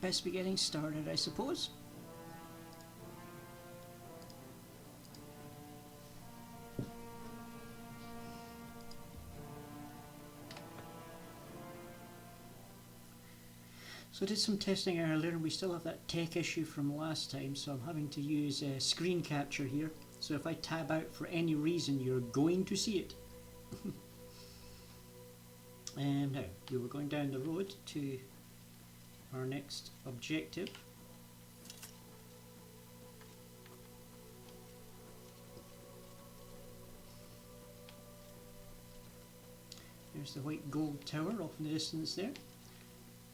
best be getting started, I suppose. So I did some testing earlier and we still have that tech issue from last time, so I'm having to use screen capture here. So if I tab out for any reason, you're going to see it. And now, we were going down the road to our next objective. There's the white gold tower off in the distance there.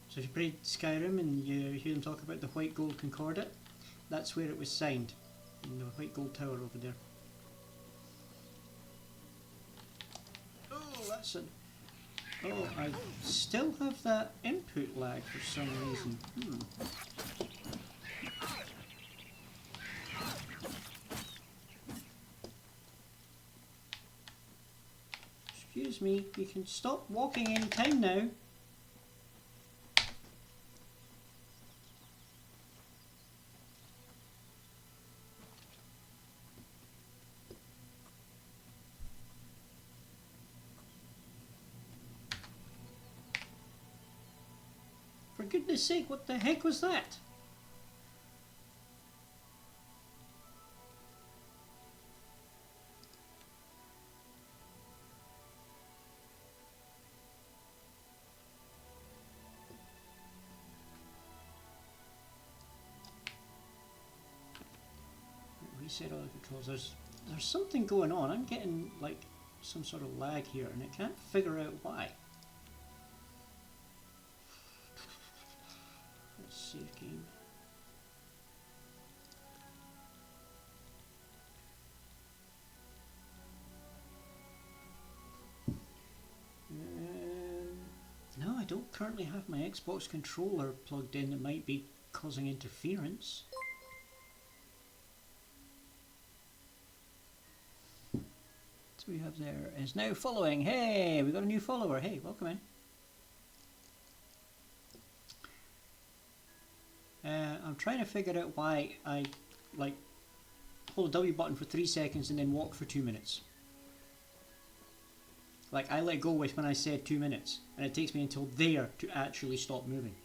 So if you played Skyrim and you hear them talk about the white gold concordat, that's where it was signed, in the white gold tower over there. Oh, that's a... Oh, I still have that input lag for some reason. Excuse me, you can stop walking any time now. For goodness sake, what the heck was that? Reset all the controls. There's something going on. I'm getting like some sort of lag here and I can't figure out why. Save game. No, I don't currently have my Xbox controller plugged in. That might be causing interference. So we have there is now following. Hey, we got a new follower. Hey, welcome in. I'm trying to figure out why I like hold the W button for 3 seconds and then walk for 2 minutes. Like I let go with when I said 2 minutes and it takes me until there to actually stop moving.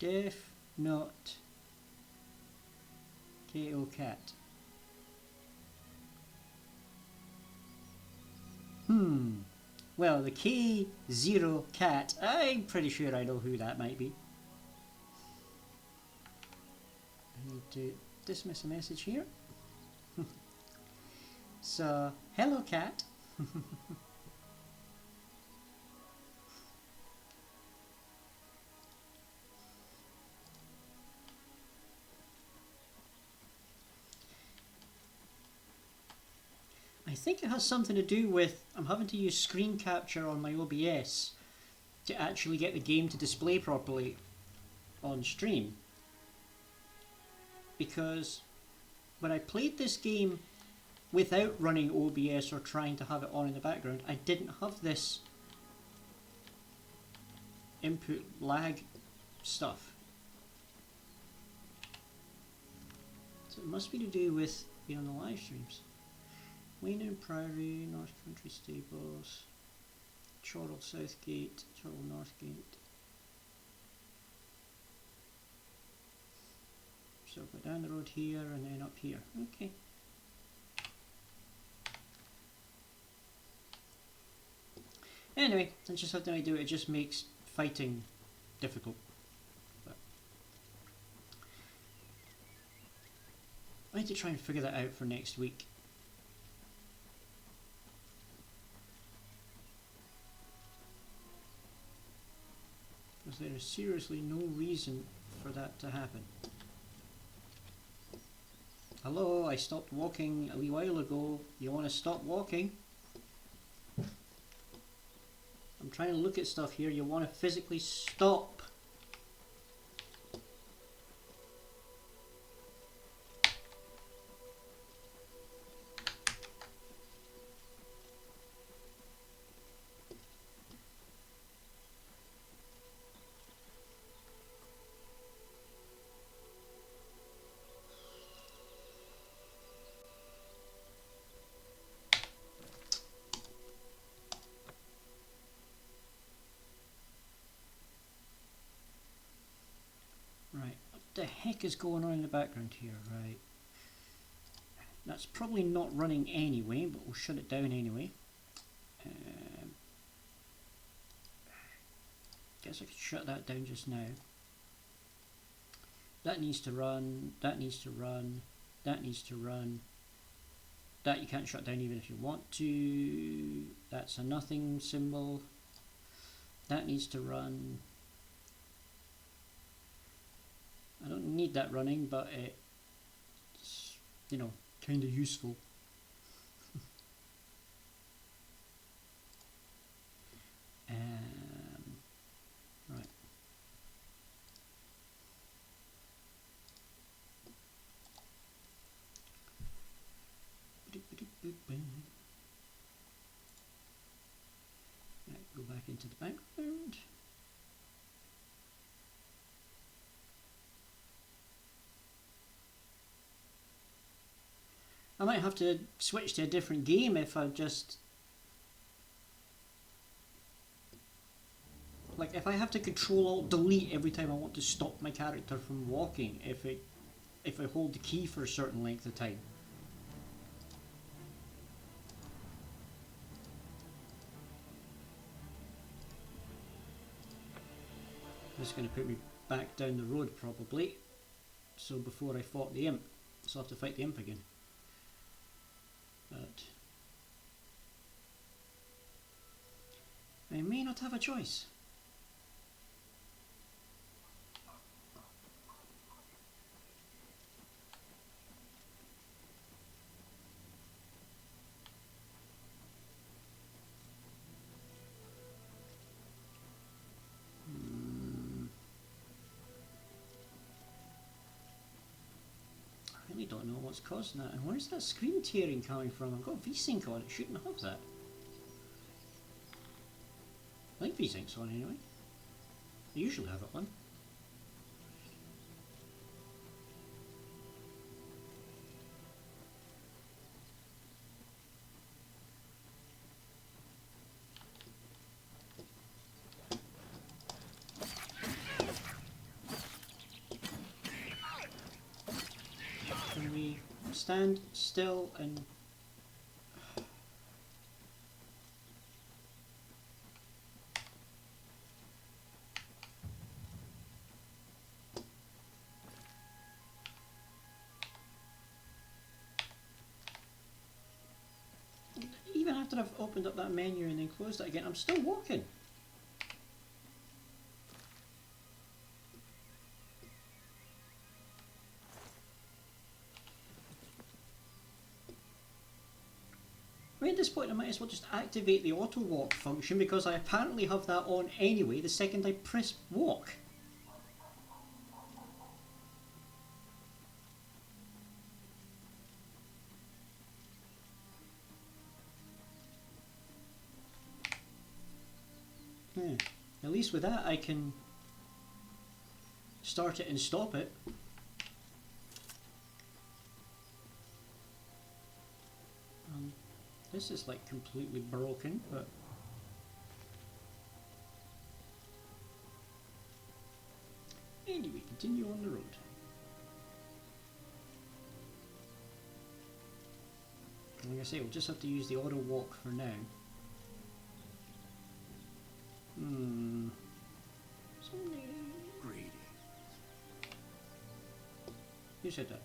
Def not KO cat. Well, the K0 cat, I'm pretty sure I know who that might be. I need to dismiss a message here. So, hello cat. I think it has something to do with I'm having to use screen capture on my OBS to actually get the game to display properly on stream. Because when I played this game without running OBS or trying to have it on in the background, I didn't have this input lag stuff. So it must be to do with being on the live streams. Wayne and Priory, North Country Stables, Chorrell Southgate, Chorrell Northgate. So go down the road here and then up here. Okay. Anyway, I just have no idea. It just makes fighting difficult. But I need to try and figure that out for next week. Because there is seriously no reason for that to happen. Hello, I stopped walking a wee while ago. You want to stop walking? I'm trying to look at stuff here. You want to physically stop. Right, what the heck is going on in the background here? Right, that's probably not running anyway, but we'll shut it down anyway. Guess I could shut that down just now. That needs to run, that needs to run, that needs to run. That you can't shut down even if you want to. That's a nothing symbol. That needs to run. I don't need that running, but it's, you know, kind of useful. Right. Right, go back into the background. I might have to switch to a different game if I just... Like, if I have to Control-Alt-Delete every time I want to stop my character from walking, if I hold the key for a certain length of time. This is going to put me back down the road, probably. So before I fought the imp. So I'll have to fight the imp again. But I may not have a choice. I really don't know what's causing that. And where's that screen tearing coming from? I've got VSync on, it shouldn't have that. I think VSync's on anyway. I usually have it on. Can we stand still and... Even after I've opened up that menu and then closed it again, I'm still walking. I mean, at this point I might as well just activate the auto walk function because I apparently have that on anyway the second I press walk. Yeah. At least with that I can start it and stop it. This is like completely broken, but anyway, continue on the road. Like I say, we'll just have to use the auto walk for now. Greedy. Who said that?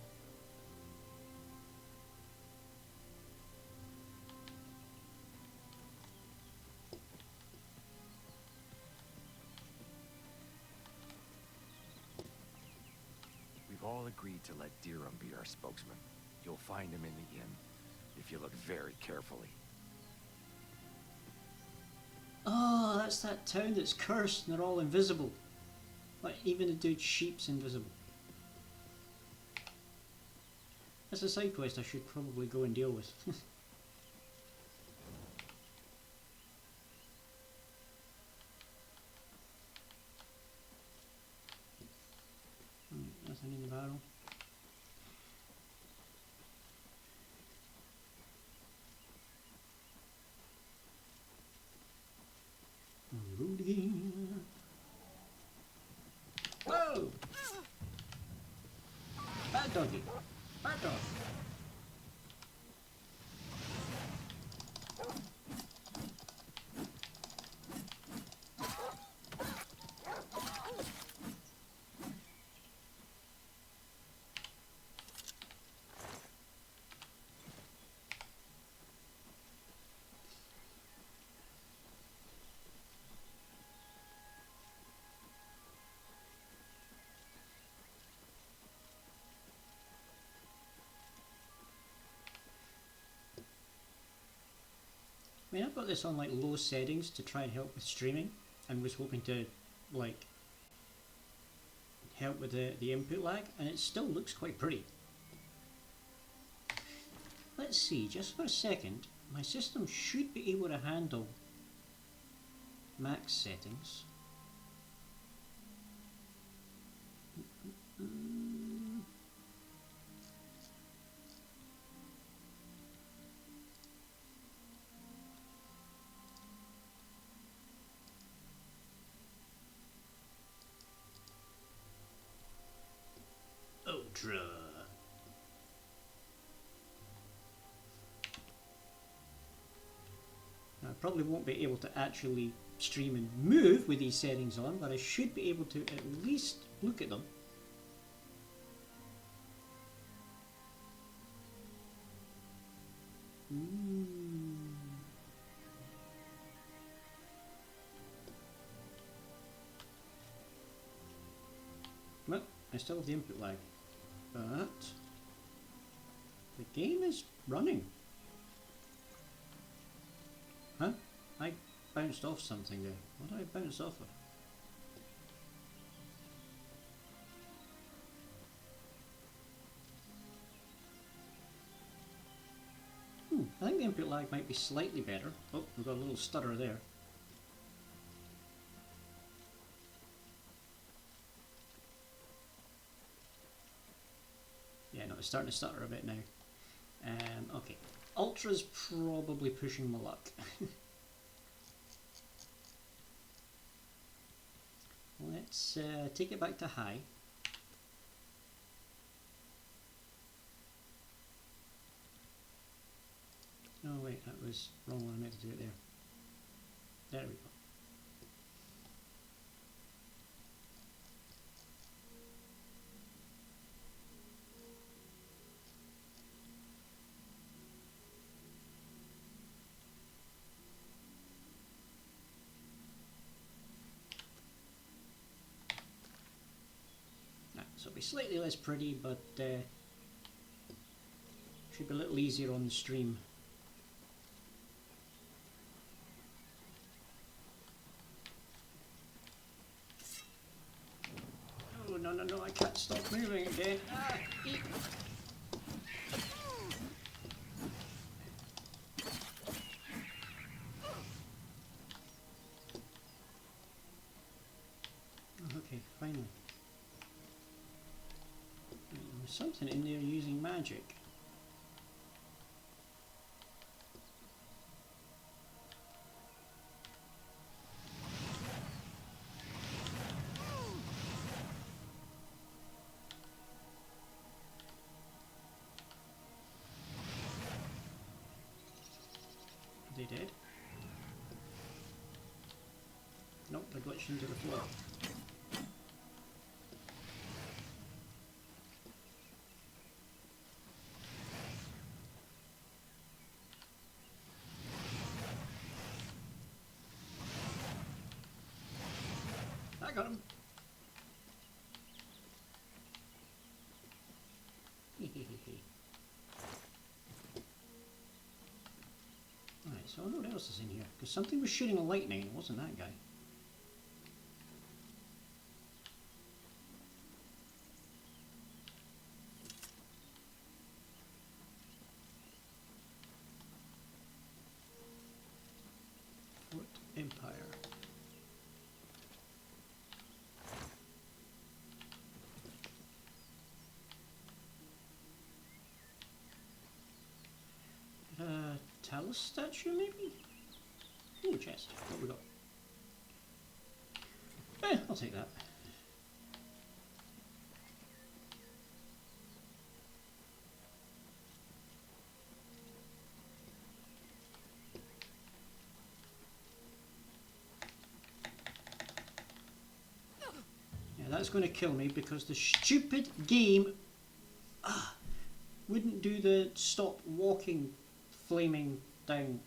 We've all agreed to let Dirham be our spokesman. You'll find him in the inn, if you look very carefully. Oh, that's that town that's cursed and they're all invisible. Like, even the dude's sheep's invisible. That's a side quest I should probably go and deal with. Nothing in the barrel. Road again. Whoa! Bad doggy. Bad dog. I mean, I've got this on like low settings to try and help with streaming, and was hoping to like help with the input lag, and it still looks quite pretty. Let's see, just for a second, my system should be able to handle max settings. Ultra. Now, I probably won't be able to actually stream and move with these settings on, but I should be able to at least look at them. Well, I still have the input lag, but the game is running. Huh? I bounced off something there. What did I bounce off of? I think the input lag might be slightly better. Oh, we've got a little stutter there. Yeah, no, it's starting to stutter a bit now. Okay, Ultra's probably pushing my luck. Let's take it back to high. Oh wait, that was wrong one. I meant to do it there. There we go. So it'll be slightly less pretty, but should be a little easier on the stream. Oh no no no! I can't stop moving again. Ah, eat. Okay, finally. There's something in there using magic. Are they dead? Nope, they're glitched into the floor. I got him. I wonder what else is in here. Because something was shooting a lightning. It wasn't that guy. Fort Empire. Talus statue, maybe? Ooh, chest. What we got? I'll take that. Yeah, that's going to kill me because the stupid game wouldn't do the stop walking flaming down.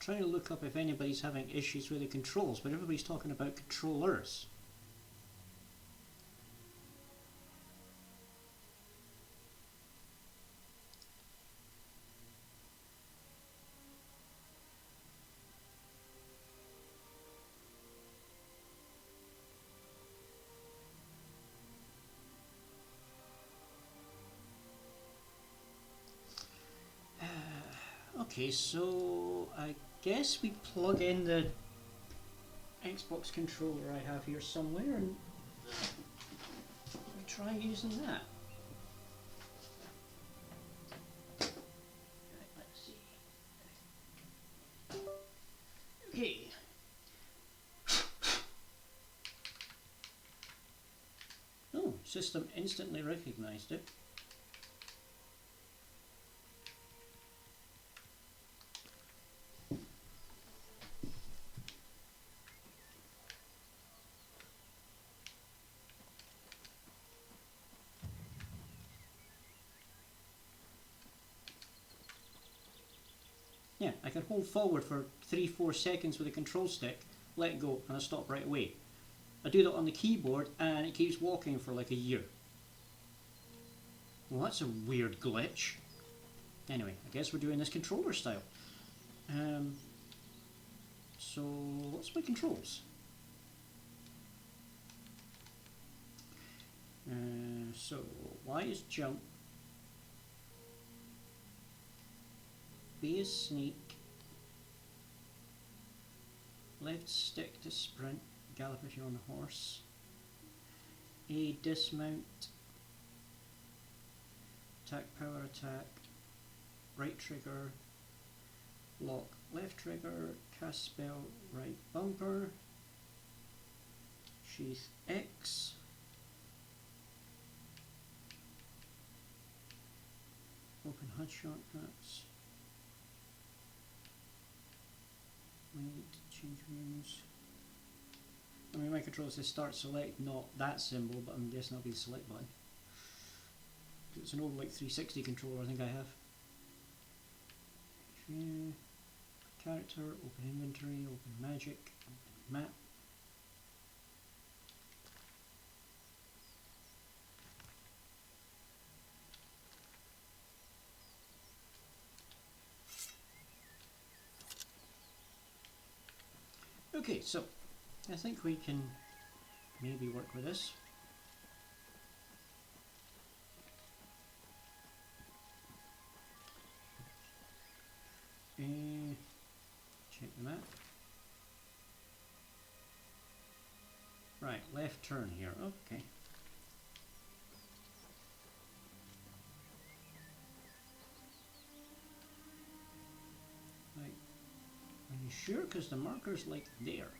Trying to look up if anybody's having issues with the controls, but everybody's talking about controllers. Okay, so I guess we plug in the Xbox controller I have here somewhere and we try using that. Right, let's see. Okay. Oh, system instantly recognized it. Yeah, I can hold forward for 3-4 seconds with a control stick, let go, and I stop right away. I do that on the keyboard and it keeps walking for like a year. Well, that's a weird glitch. Anyway, I guess we're doing this controller style. So, what's my controls? So, Y is jump. B is sneak. Left stick to sprint, gallop if you're on the horse. A dismount. Attack, power attack. Right trigger. Lock, left trigger. Cast spell, right bumper. Sheath X. Open HUD shortcuts. Wait, change rooms. I mean, my controller says start select, not that symbol, but I'm guessing that'll be the select button. It's an old like 360 controller I think I have. Character, open inventory, open magic, open map. Okay, so I think we can maybe work with this. Check the map. Right, left turn here. Okay. You sure? Because the marker's like there.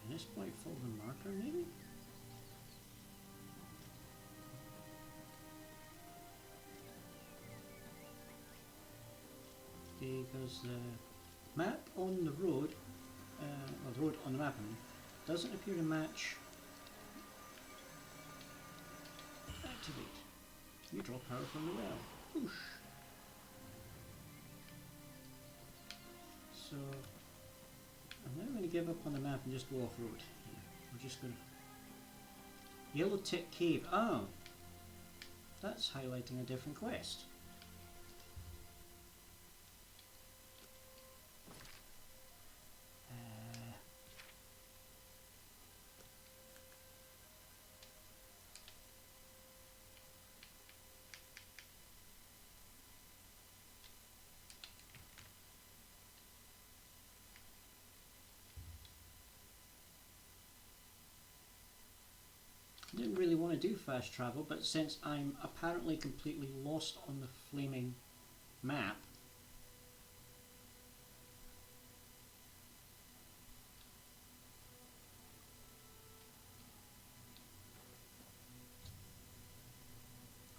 This point, follow the marker, maybe? Because the map on the road, or the road on the map, I mean, doesn't appear to match. Activate. You draw power from the well. Whoosh. So I'm now going to give up on the map and just go off-road. We're just going to... Yellow Tick Cave. Oh! That's highlighting a different quest. Didn't really want to do fast travel, but since I'm apparently completely lost on the flaming map,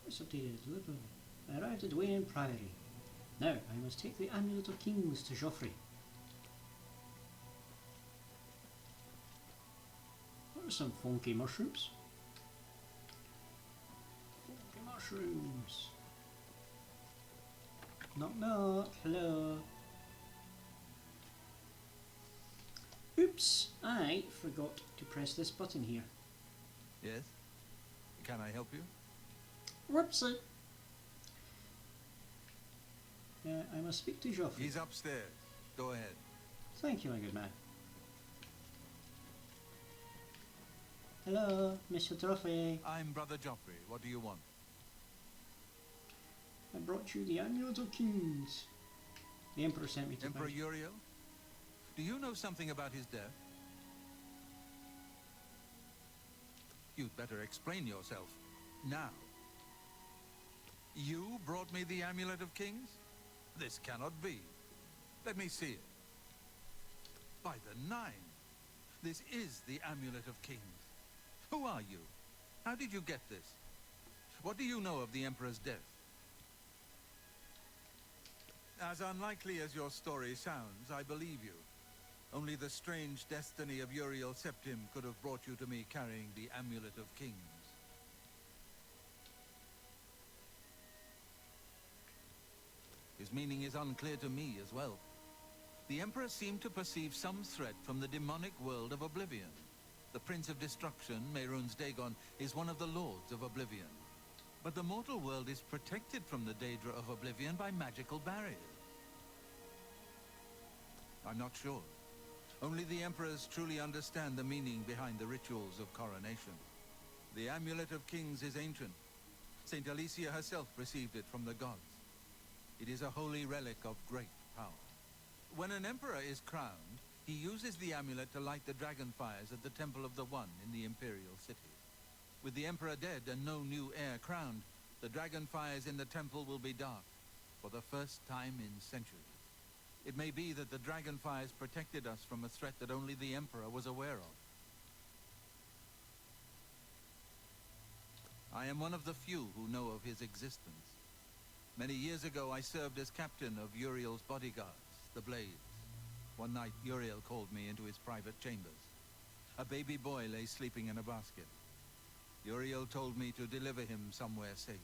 what's updated? I arrived at Wayne Priory. Now I must take the Amulet of Kings to Joffrey. What are some funky mushrooms? Mushrooms. Knock knock, hello. Oops, I forgot to press this button here. Yes? Can I help you? Whoopsie. I must speak to Joffrey. He's upstairs. Go ahead. Thank you, my good man. Hello, Mr. Joffrey. I'm Brother Joffrey. What do you want? I brought you the Amulet of Kings. The Emperor sent me to Emperor find... Uriel? Do you know something about his death? You'd better explain yourself. Now. You brought me the Amulet of Kings? This cannot be. Let me see it. By the Nine. This is the Amulet of Kings. Who are you? How did you get this? What do you know of the Emperor's death? As unlikely as your story sounds, I believe you. Only the strange destiny of Uriel Septim could have brought you to me carrying the Amulet of Kings. His meaning is unclear to me as well. The Emperor seemed to perceive some threat from the demonic world of Oblivion. The Prince of Destruction, Mehrunes Dagon, is one of the Lords of Oblivion. But the mortal world is protected from the Daedra of Oblivion by magical barriers. I'm not sure. Only the Emperors truly understand the meaning behind the rituals of coronation. The Amulet of Kings is ancient. Saint Alicia herself received it from the gods. It is a holy relic of great power. When an emperor is crowned, he uses the amulet to light the dragon fires at the Temple of the One in the Imperial City. With the Emperor dead and no new heir crowned, the dragon fires in the temple will be dark for the first time in centuries. It may be that the dragon fires protected us from a threat that only the Emperor was aware of. I am one of the few who know of his existence. Many years ago, I served as captain of Uriel's bodyguards, the Blades. One night, Uriel called me into his private chambers. A baby boy lay sleeping in a basket. Uriel told me to deliver him somewhere safe.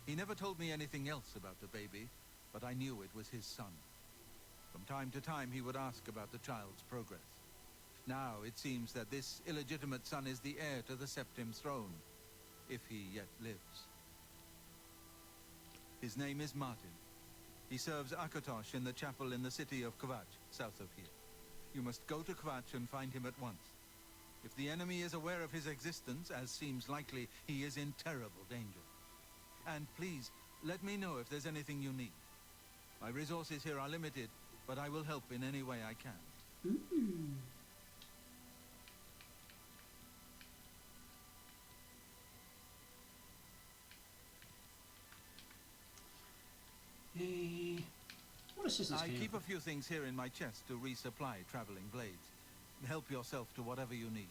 He never told me anything else about the baby, but I knew it was his son. From time to time, he would ask about the child's progress. Now, it seems that this illegitimate son is the heir to the Septim throne. if he yet lives. His name is Martin. He serves Akatosh in the chapel in the city of Kvatch, south of here. You must go to Kvatch and find him at once. If the enemy is aware of his existence, as seems likely, he is in terrible danger. And please, let me know if there's anything you need. My resources here are limited, but I will help in any way I can. Ooh. What is this? I keep a few things here in my chest to resupply traveling blades. Help yourself to whatever you need.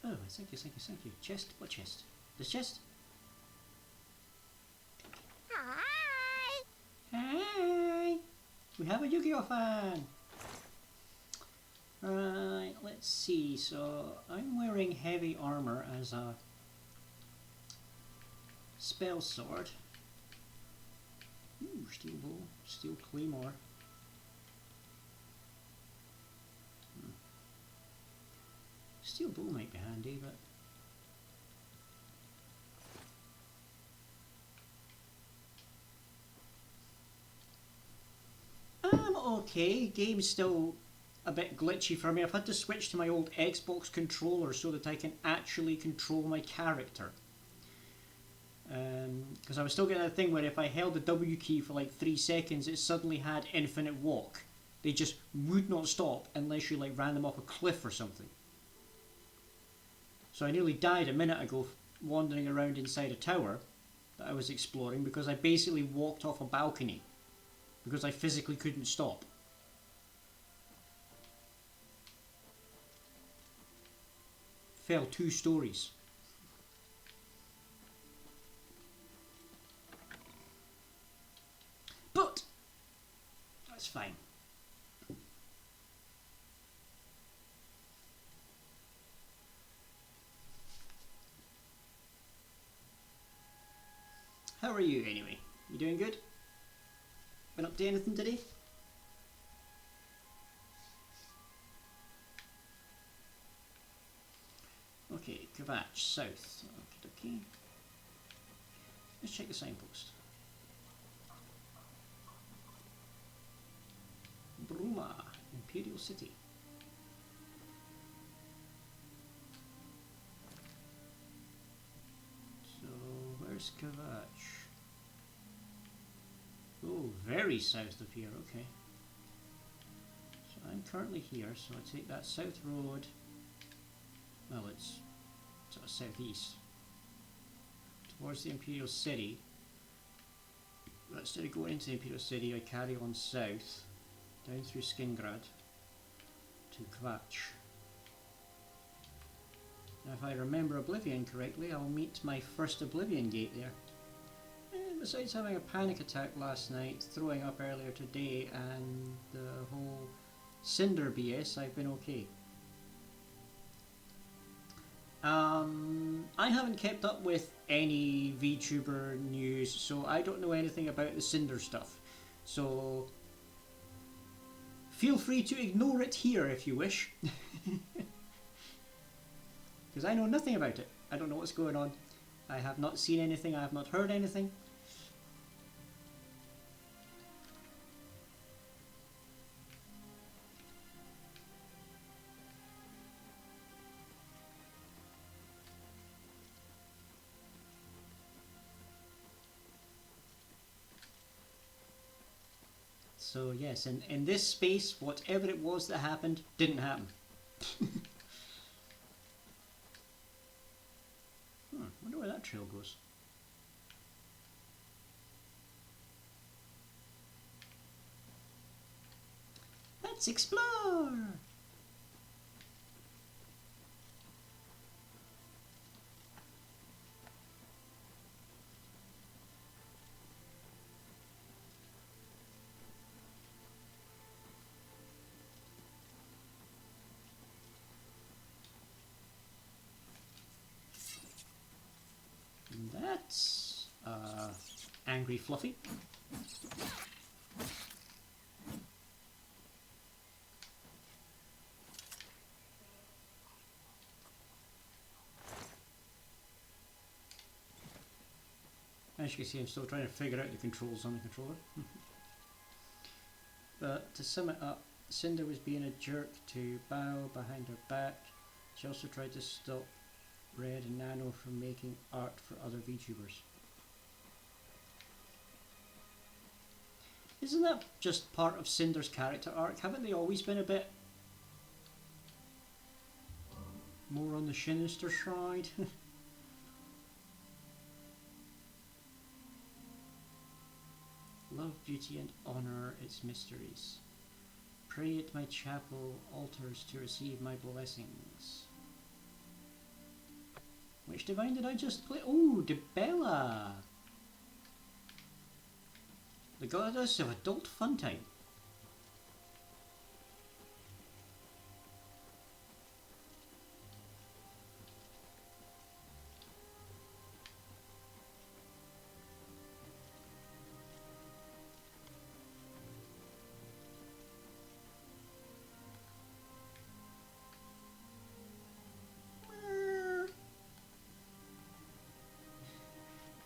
Oh, thank you, thank you, thank you. Chest? What chest? This chest? Hi! Hi! We have a Yu-Gi-Oh fan! Right, let's see. So, I'm wearing heavy armor as a spell sword. Ooh, steel bow, steel claymore. Steel bow might be handy, but I'm okay. Game's still a bit glitchy for me. I've had to switch to my old Xbox controller so that I can actually control my character. Because I was still getting that thing where if I held the W key for like 3 seconds, it suddenly had infinite walk. They just would not stop unless you like ran them off a cliff or something. So I nearly died a minute ago wandering around inside a tower that I was exploring because I basically walked off a balcony because I physically couldn't stop. Fell 2 stories. But that's fine. How are you anyway? You doing good? Been up to anything today? Okay, Kvatch, south. Okay. Let's check the signpost. Bruma, Imperial City. So, where's Kvatch? Oh, very south of here, okay. So I'm currently here, so I take that south road. Well, it's sort of southeast. Towards the Imperial City. But instead of going into the Imperial City, I carry on south. Down through Skingrad to Kvatch. Now if I remember Oblivion correctly, I'll meet my first Oblivion gate there. And besides having a panic attack last night, throwing up earlier today, and the whole Cinder BS, I've been okay. I haven't kept up with any VTuber news, so I don't know anything about the Cinder stuff. So feel free to ignore it here if you wish. Because I know nothing about it. I don't know what's going on. I have not seen anything, I have not heard anything. So yes, in this space, whatever it was that happened, didn't happen. I wonder where that trail goes. Let's explore! That's Angry Fluffy. As you can see, I'm still trying to figure out the controls on the controller. But to sum it up, Cinder was being a jerk to Bao behind her back. She also tried to stop Red and Nano from making art for other VTubers. Isn't that just part of Cinder's character arc? Haven't they always been a bit more on the sinister side? Love, beauty and honour its mysteries. Pray at my chapel altars to receive my blessings. Which divine did I just play? Oh, Debella! The goddess of adult fun time.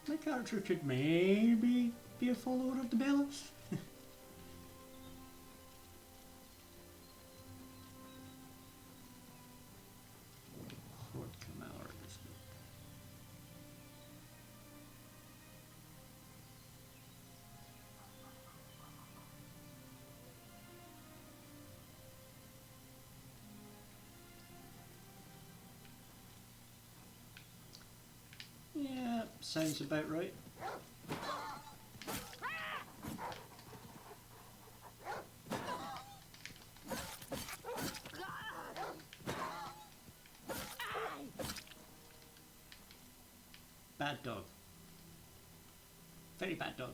My character could maybe be a follower of Debella. Fort Kamala. Yeah, sounds about right. Bad dog. Very bad dog.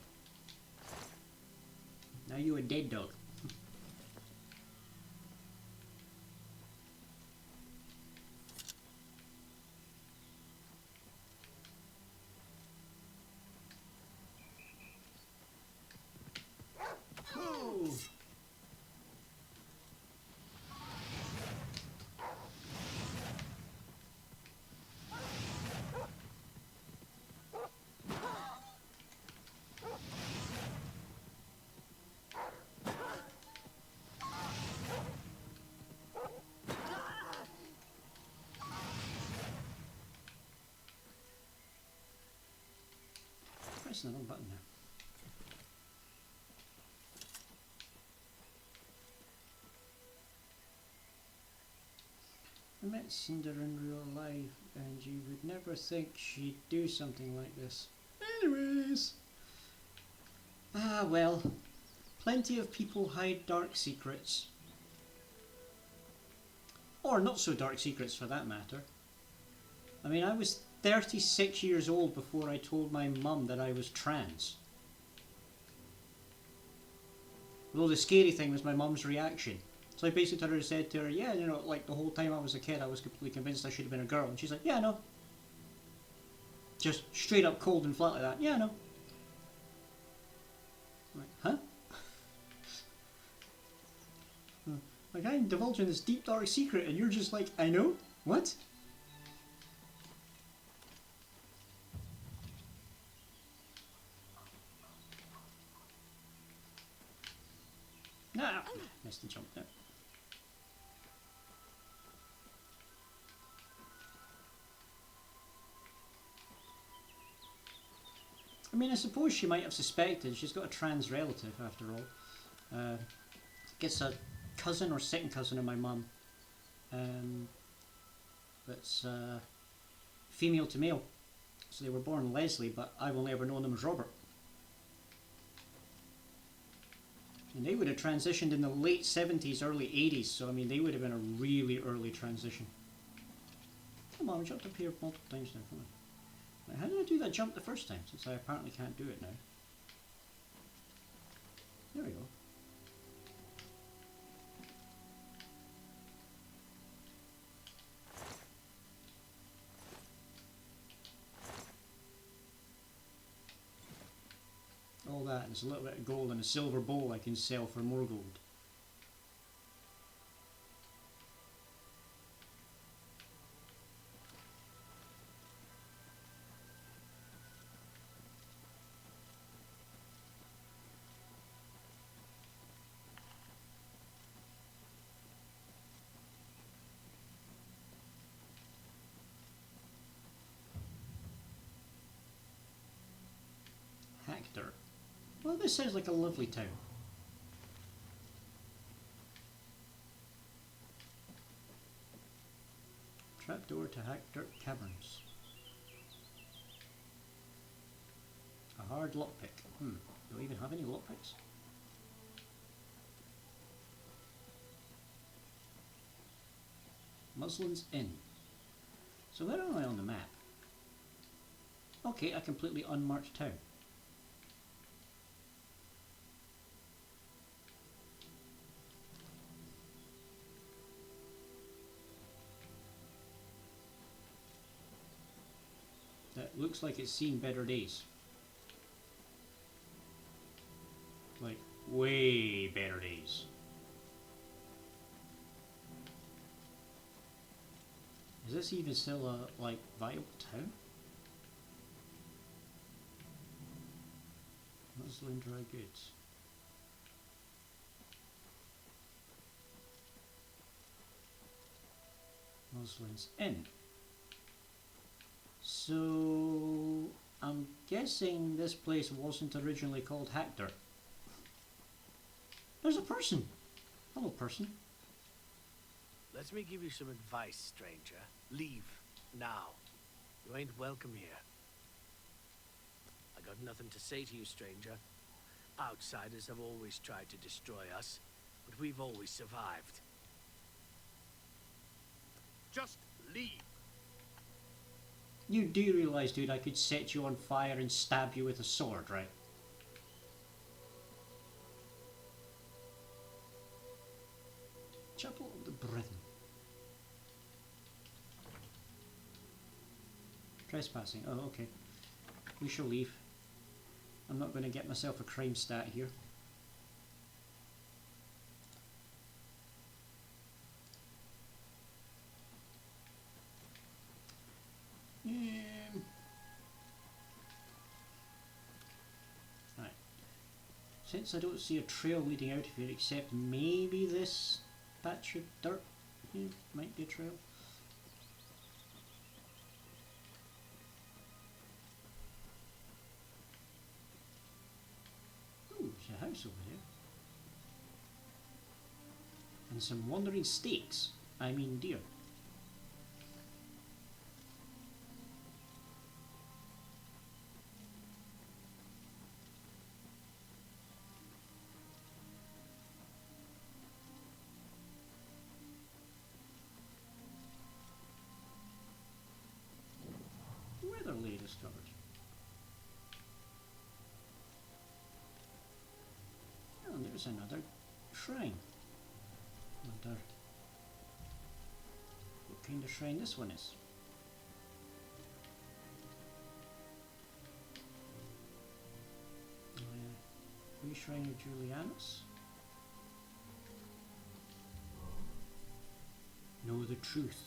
Now you're a dead dog. Oh. Pressing the wrong button now. I met Cinder in real life and you would never think she'd do something like this. Anyways. Ah well, plenty of people hide dark secrets. Or not so dark secrets for that matter. I mean, I was 36 years old before I told my mum that I was trans. Although the scary thing was my mum's reaction. So I basically said to her, yeah, you know, like the whole time I was a kid I was completely convinced I should have been a girl. And she's like, yeah, no. Just straight up cold and flat like that. Yeah, no. I'm like, huh? Like, I'm divulging this deep dark secret and you're just like, I know? What? Nah, missed the jump there. I mean, I suppose she might have suspected. She's got a trans relative, after all. Gets a cousin or second cousin of my mum. That's female to male. So they were born Leslie, but I've only ever known them as Robert. And they would have transitioned in the late 70s, early 80s, so I mean, they would have been a really early transition. Come on, we jumped up here multiple times now, come on. Now, how did I do that jump the first time, since I apparently can't do it now? There we go. All that, and there's a little bit of gold and a silver bowl I can sell for more gold. Hector. Well, this sounds like a lovely town. Trapdoor to Hector Caverns. A hard lockpick. Do I even have any lockpicks? Muslin's Inn. So where am I on the map? Okay, a completely unmarked town. That looks like it's seen better days. Like, way better days. Is this even still a, like, viable town? Muslin dry goods. Muslin's Inn. So, I'm guessing this place wasn't originally called Hector. There's a person. Hello, person. Let me give you some advice, stranger. Leave, now. You ain't welcome here. I got nothing to say to you, stranger. Outsiders have always tried to destroy us, but we've always survived. Just leave. You do realise, dude, I could set you on fire and stab you with a sword, right? Chapel of the Brethren. Trespassing. Oh, okay. We shall leave. I'm not going to get myself a crime stat here. Right. Since I don't see a trail leading out of here except maybe this patch of dirt here might be a trail. Ooh, there's a house over there. And some wandering steaks. I mean deer. Weatherly discovered. Oh, and there's another shrine. Wonder what kind of shrine this one is. Free Shrine of Julianus. Know the truth,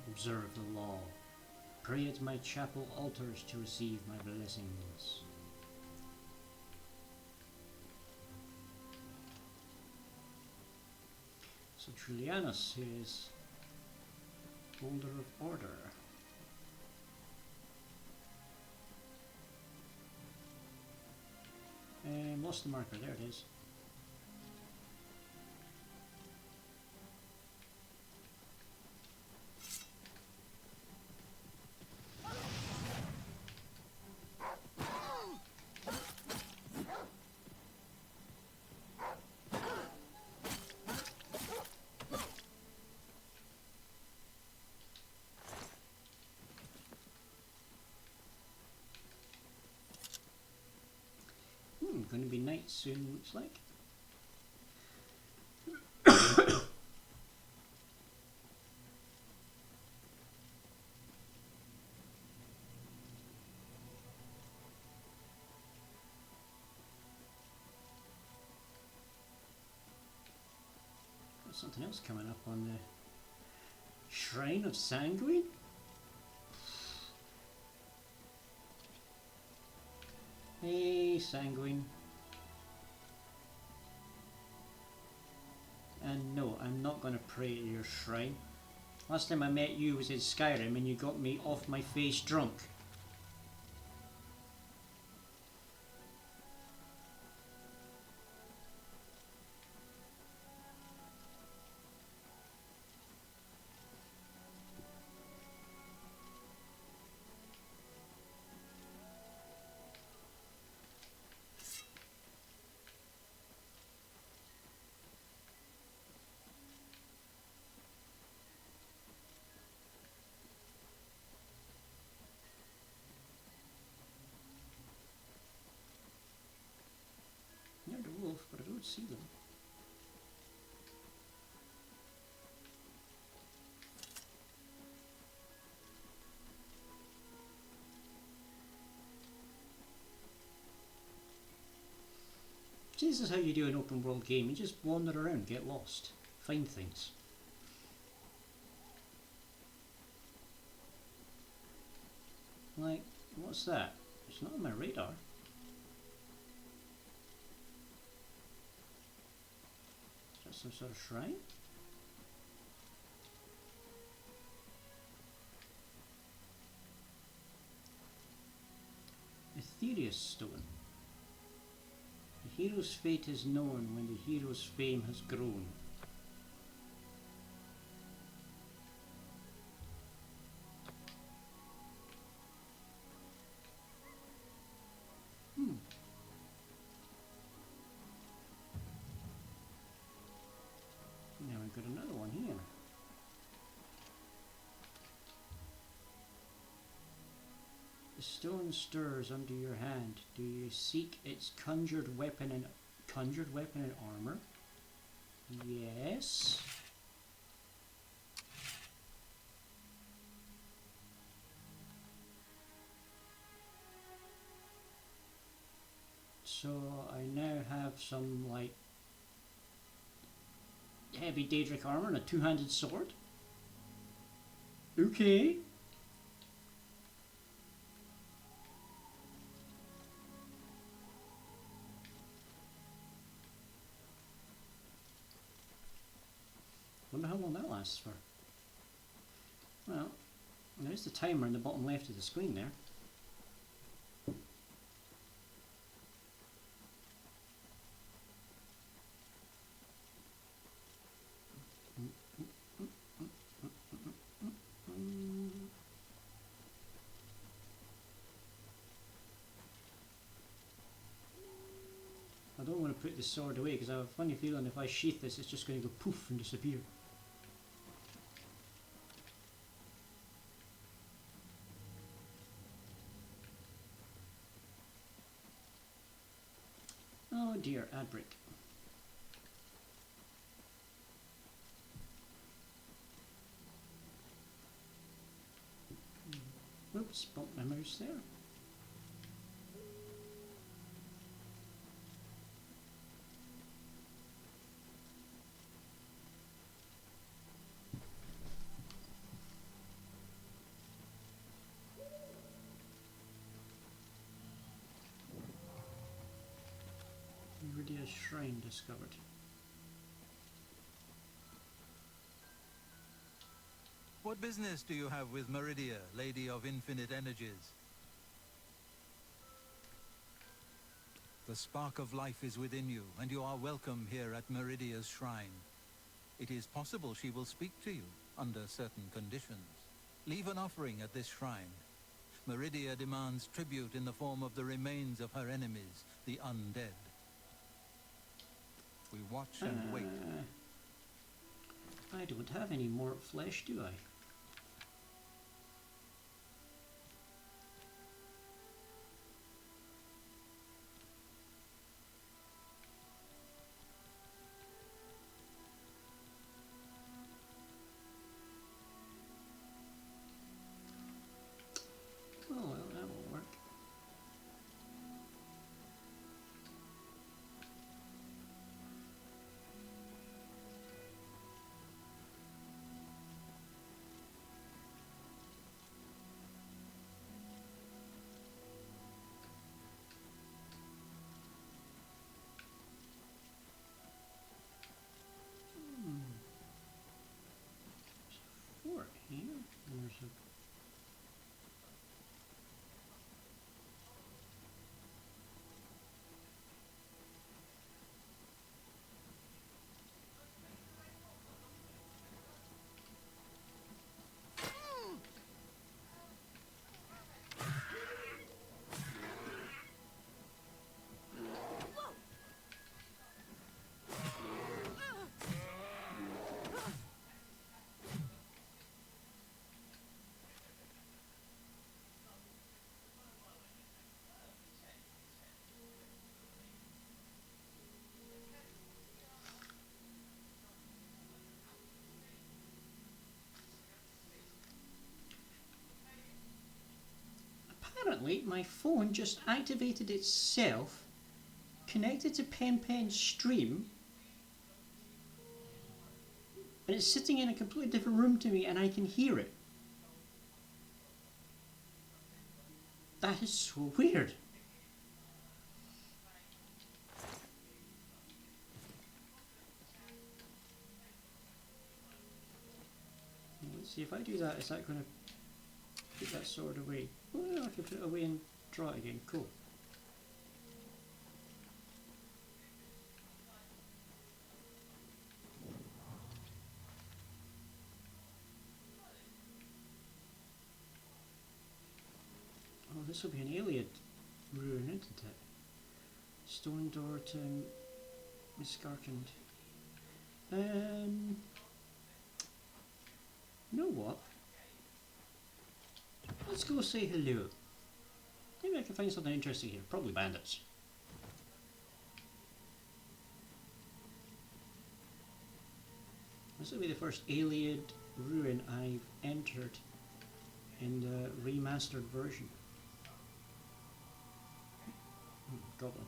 observe the law. Pray at my chapel altars to receive my blessings. So Julianus is holder of order. Lost the marker, there it is. Going to be night soon, looks like. Got something else coming up on the Shrine of Sanguine. Hey, Sanguine. And no, I'm not going to pray at your shrine. Last time I met you was in Skyrim and you got me off my face drunk. don't see them. See, this is how you do an open world game. You just wander around, get lost, find things. Like, what's that? It's not on my radar. Is that some sort of shrine? Ethereus stone. The hero's fate is known when the hero's fame has grown. Now we've got another one here. The stone stirs under your hand. Do you seek its conjured weapon and armor? Yes. So I now have some like heavy Daedric armor and a two-handed sword. Okay. Wonder how long that lasts for. Well, there's the timer in the bottom left of the screen there. I don't want to put the sword away because I have a funny feeling if I sheath this it's just going to go poof and disappear. Oh dear, ad break. Oops, bumped my mouse there. Meridia's shrine discovered. What business do you have with Meridia, Lady of Infinite Energies? The spark of life is within you, and you are welcome here at Meridia's shrine. It is possible she will speak to you, under certain conditions. Leave an offering at this shrine. Meridia demands tribute in the form of the remains of her enemies, the undead. We watch and wait. I don't have any more flesh, do I? Oh well, that won't work. Instantly, my phone just activated itself, connected to Pen's stream, and it's sitting in a completely different room to me and I can hear it. That is so weird. Let's see, if I do that, is that going to put that sword away? Oh, no, I can put it away and draw it again. Cool. Oh, this will be an Iliad ruin, isn't it? Stone door to Miscarkand. You know what? Let's go say hello. Maybe I can find something interesting here. Probably bandits. This will be the first Iliad ruin I've entered in the remastered version. Goblin.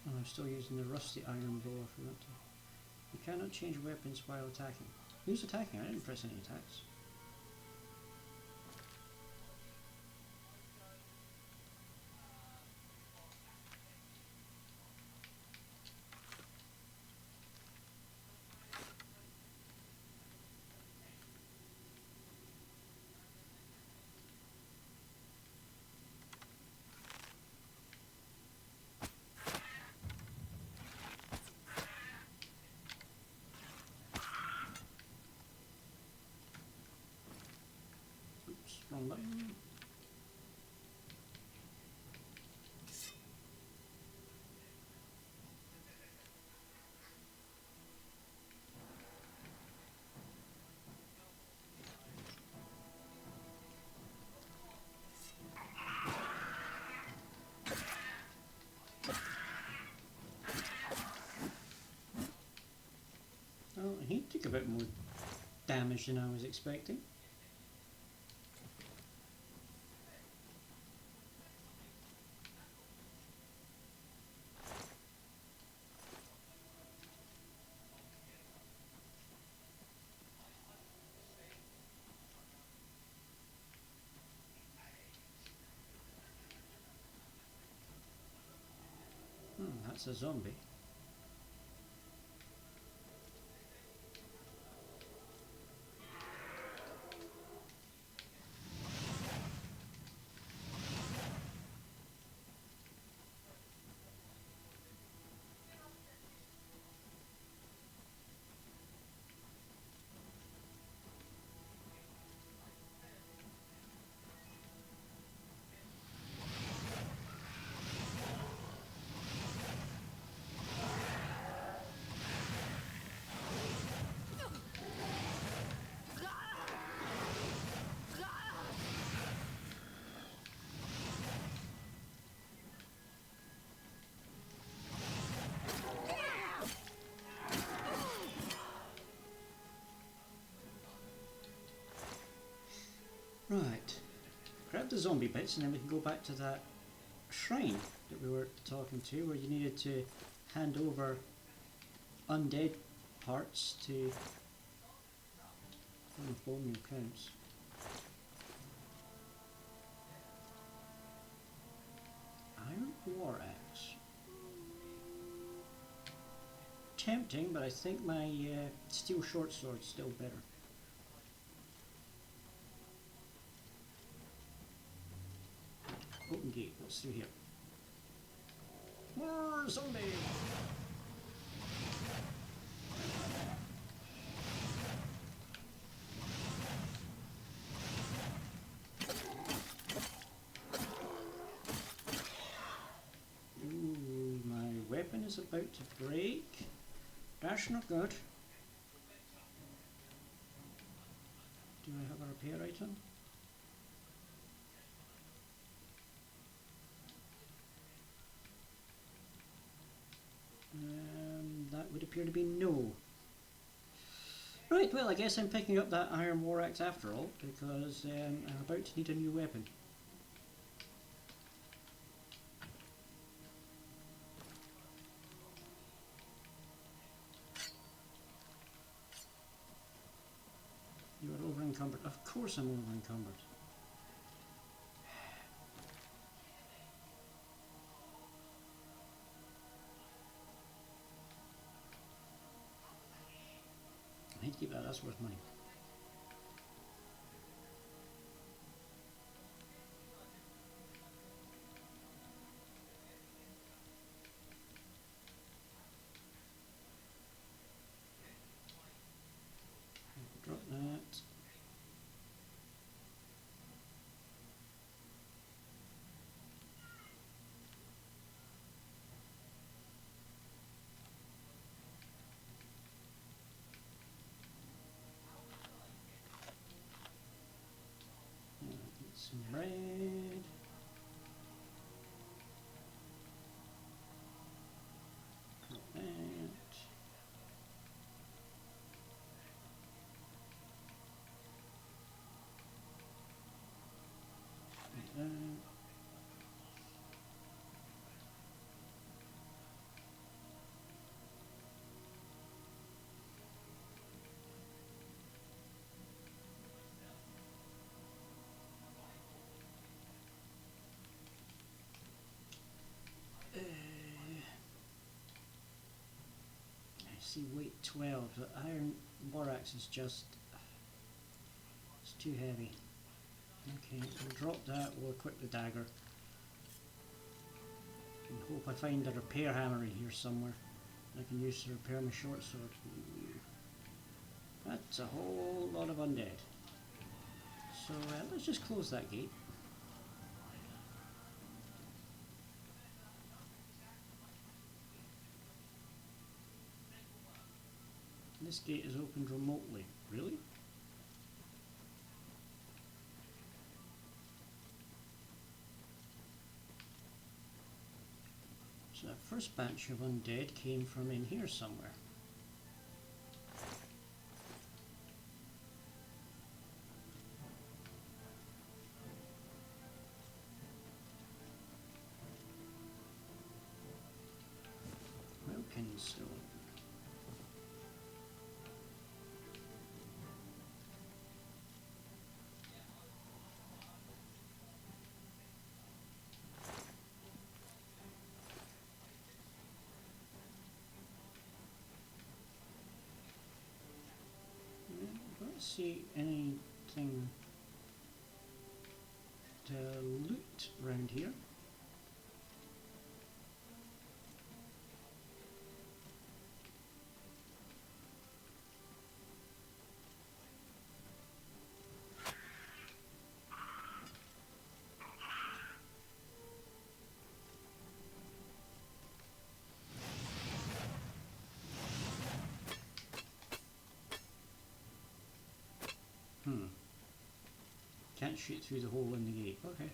Oh, I'm still using the rusty iron bow. I forgot to. You cannot change weapons while attacking. Who's attacking? I didn't press any attacks. Oops, wrong button. Oh, he took a bit more damage than I was expecting. That's a zombie. Right. Grab the zombie bits and then we can go back to that shrine that we were talking to, where you needed to hand over undead parts to bone meal counts. Iron war axe. Tempting, but I think my steel short sword's still better. Open gate. What's through here? More zombie! Ooh, my weapon is about to break. That's not good. Do I have a repair item? appear to be no. Right, well, I guess I'm picking up that iron war axe after all, because I'm about to need a new weapon. You are over encumbered. Of course I'm over encumbered. I need to keep that, that's worth money. Drop that. Get some bread. Drop that. Like that. I see weight 12. The iron borax is just... it's too heavy. Okay, we'll drop that, we'll equip the dagger. And hope I find a repair hammer in here somewhere. I can use to repair my short sword. Ooh. That's a whole lot of undead. So let's just close that gate. This gate is opened remotely. Really? So that first batch of undead came from in here somewhere. Wilkins still. Don't see anything to loot around here. Can't shoot through the hole in the gate. Okay.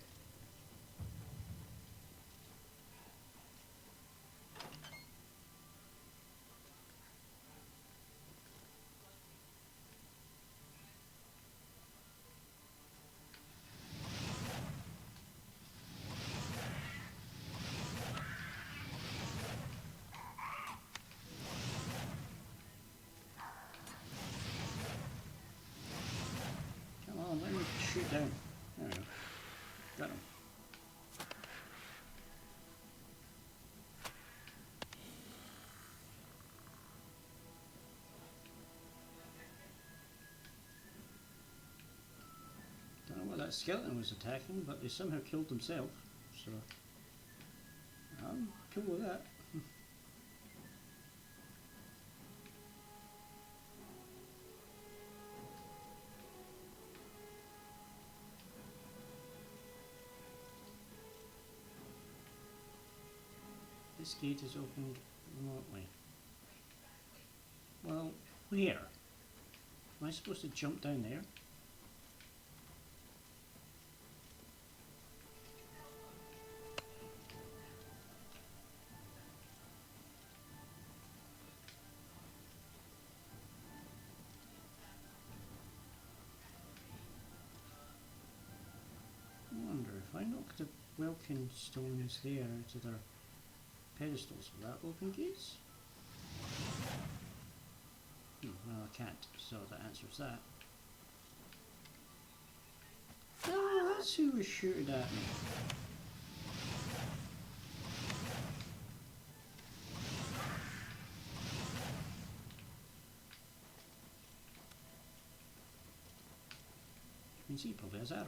Come on, let me shoot down. There we go. Got him. Don't know what that skeleton was attacking, but they somehow killed themselves. So I'm cool with that. This gate is opened remotely. Well, where? Am I supposed to jump down there? Welkin stones there to their pedestals. Will that open gates? Well, I can't, so that answers that. Oh, that's who was shooting at me. You can see he probably has arrows.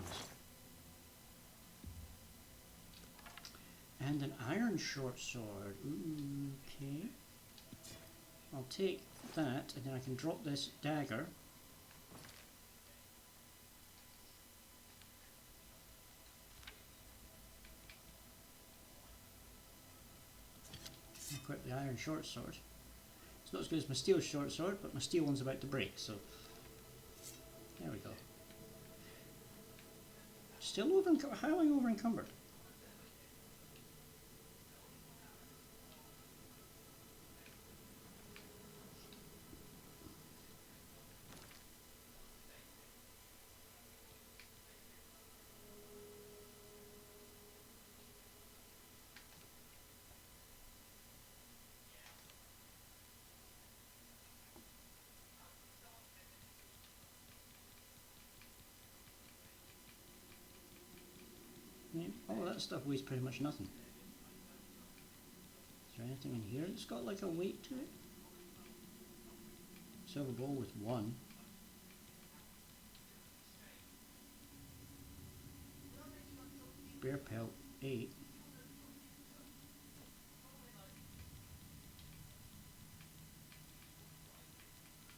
And an iron short sword. Ooh, okay. I'll take that, and then I can drop this dagger. Equip the iron short sword. It's not as good as my steel short sword, but my steel one's about to break, so there we go. Still highly over encumbered. Yeah, all that stuff weighs pretty much nothing. Is there anything in here that's got like a weight to it? Silver bowl with 1. Bear pelt 8.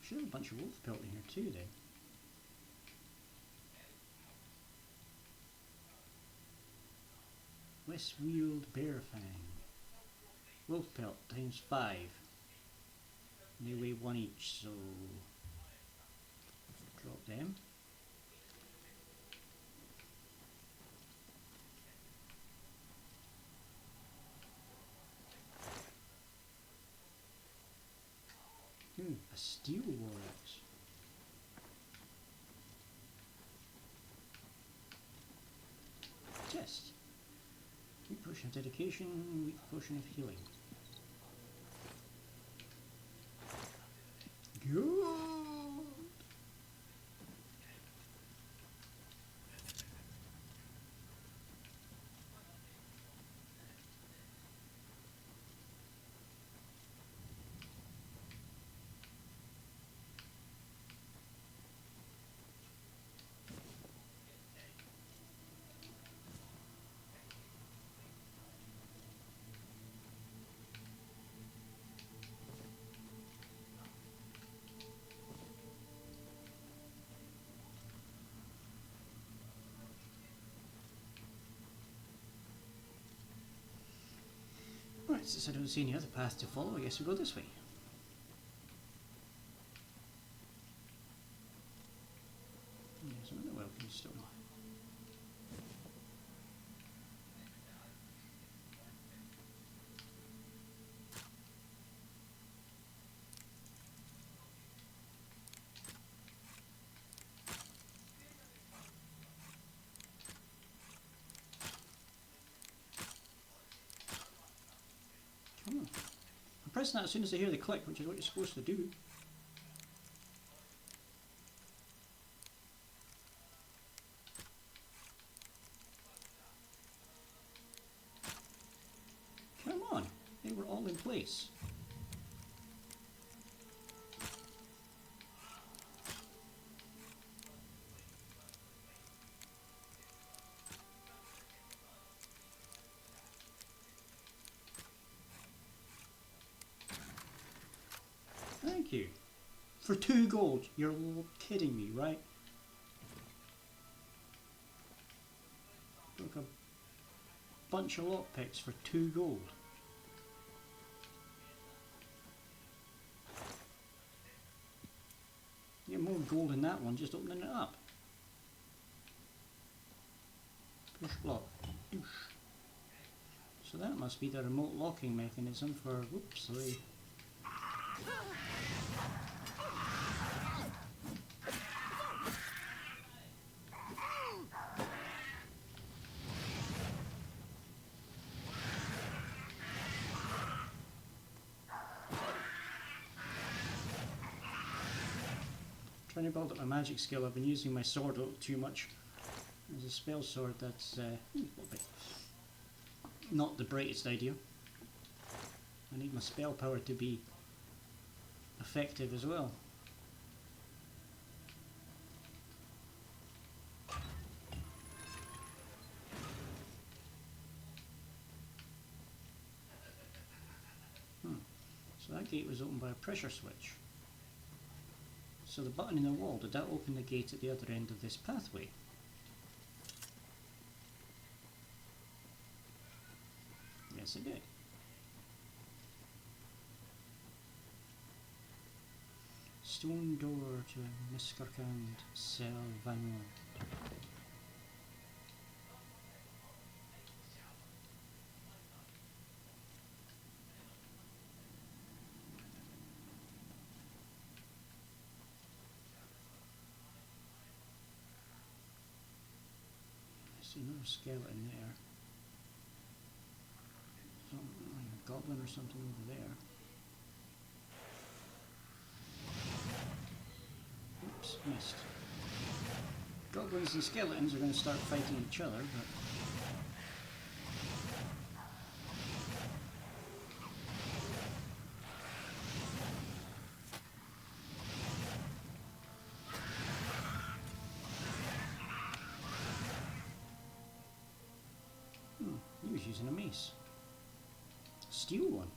Should have a bunch of wolf pelt in here too then. Westweald bear fang. Wolf pelt times 5. They weigh 1 each, so drop them. A steel war axe. Chest. Weak potion of dedication, weak potion of healing. Good. Right, since I don't see any other path to follow, I guess we go this way. There's another welcome stone. Come on. I'm pressing that as soon as I hear the click, which is what you're supposed to do. Come on, they were all in place. Thank you. For 2 gold. You're kidding me, right? Broke a bunch of lockpicks for 2 gold. You get more gold in that one just opening it up. Push block. Douche. So that must be the remote locking mechanism for... Whoops, sorry. trying to build up my magic skill. I've been using my sword a little too much. As a spell sword, that's a little bit not the brightest idea. I need my spell power to be effective as well. So that gate was opened by a pressure switch. So the button in the wall, did that open the gate at the other end of this pathway? Yes, it did. Stone door to Miskarkand Selvanwald. I see another skeleton there. Something like a goblin or something over there. Oops, missed. Goblins and skeletons are going to start fighting each other, but... he was using a mace. Steel one.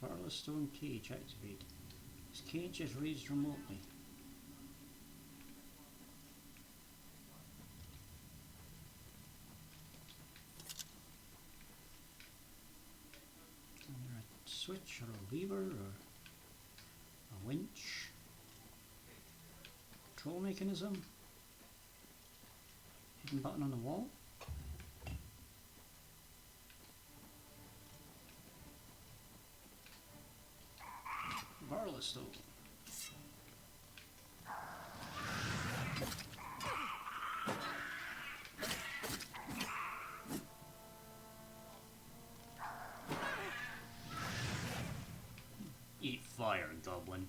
Parlor stone cage activated. This cage is raised remotely. Is there a switch or a lever or a winch? Control mechanism? Hidden button on the wall? Barlowstone. Eat fire, goblin.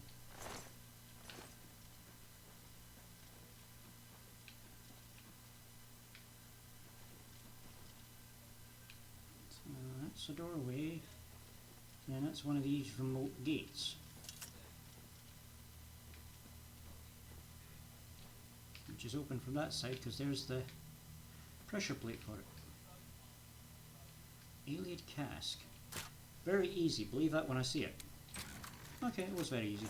So that's a doorway. And that's one of these remote gates. Which is open from that side because there's the pressure plate for it. Alien cask. Very easy, believe that when I see it. Okay, it was very easy.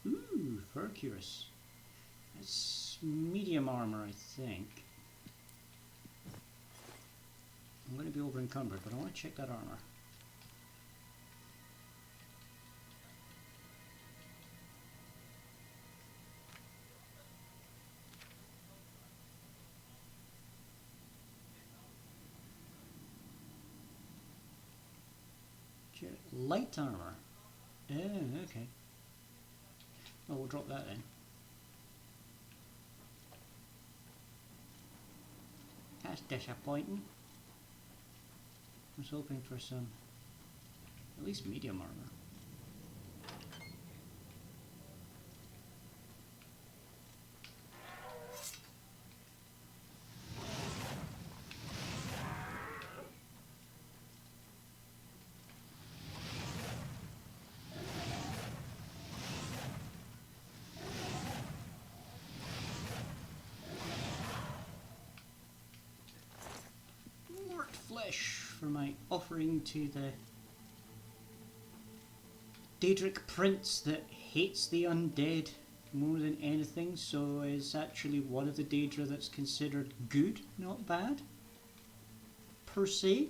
Ooh, fur cuirass. It's medium armor, I think. I'm going to be over encumbered, but I want to check that armor. Light armor. Oh, okay. Well, we'll drop that then. That's disappointing. I was hoping for some, at least medium armor. Flesh for my offering to the Daedric prince that hates the undead more than anything, so is actually one of the Daedra that's considered good, not bad, per se.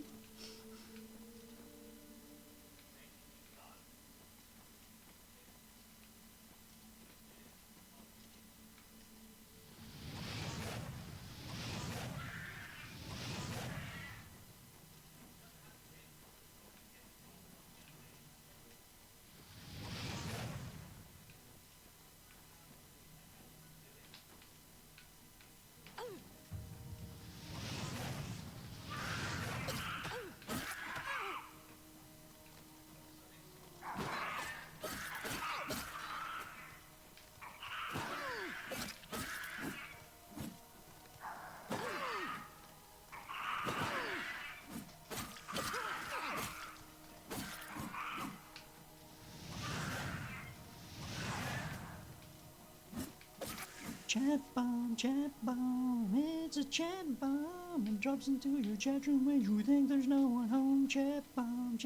Chat bomb, it's a chat bomb. It drops into your chat room when you think there's no one home. Chat bomb,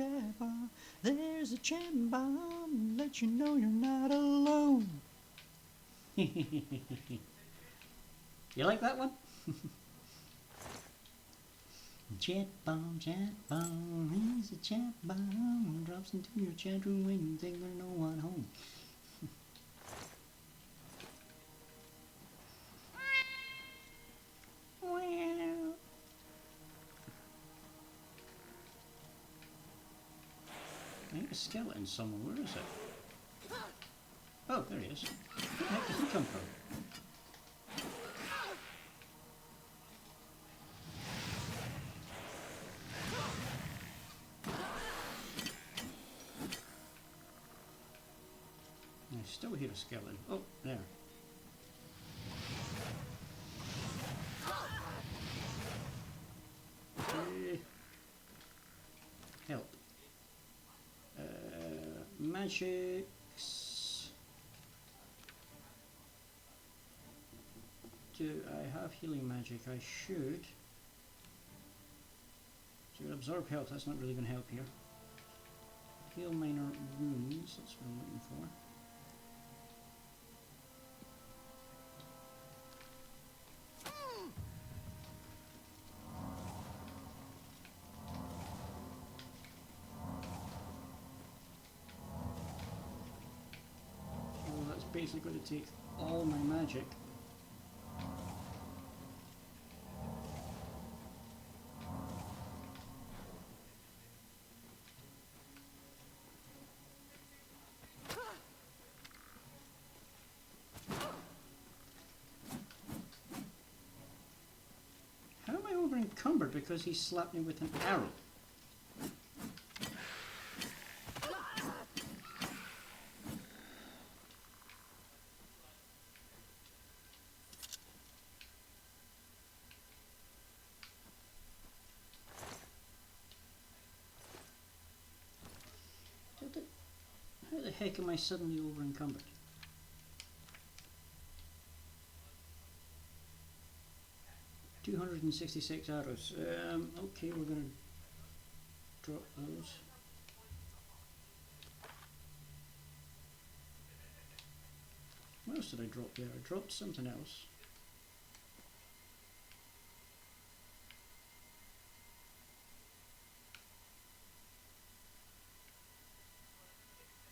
there's a chat bomb. Let you know you're not alone. You like that one? Chat bomb, it's a chat bomb. It drops into your chat room when you think there's no one home. I think a skeleton somewhere. Where is it? Oh, there he is. Where the heck did he come from? I still hear a skeleton. Oh, there. Help. Magics. Do I have healing magic? I should. So absorb health, that's not really going to help here. Heal minor wounds, that's what I'm looking for. So that's basically going to take all my magic. How am I over encumbered because he slapped me with an arrow? How the heck am I suddenly over encumbered? $266 arrows. Okay, we're gonna drop those. What else did I drop there? I dropped something else.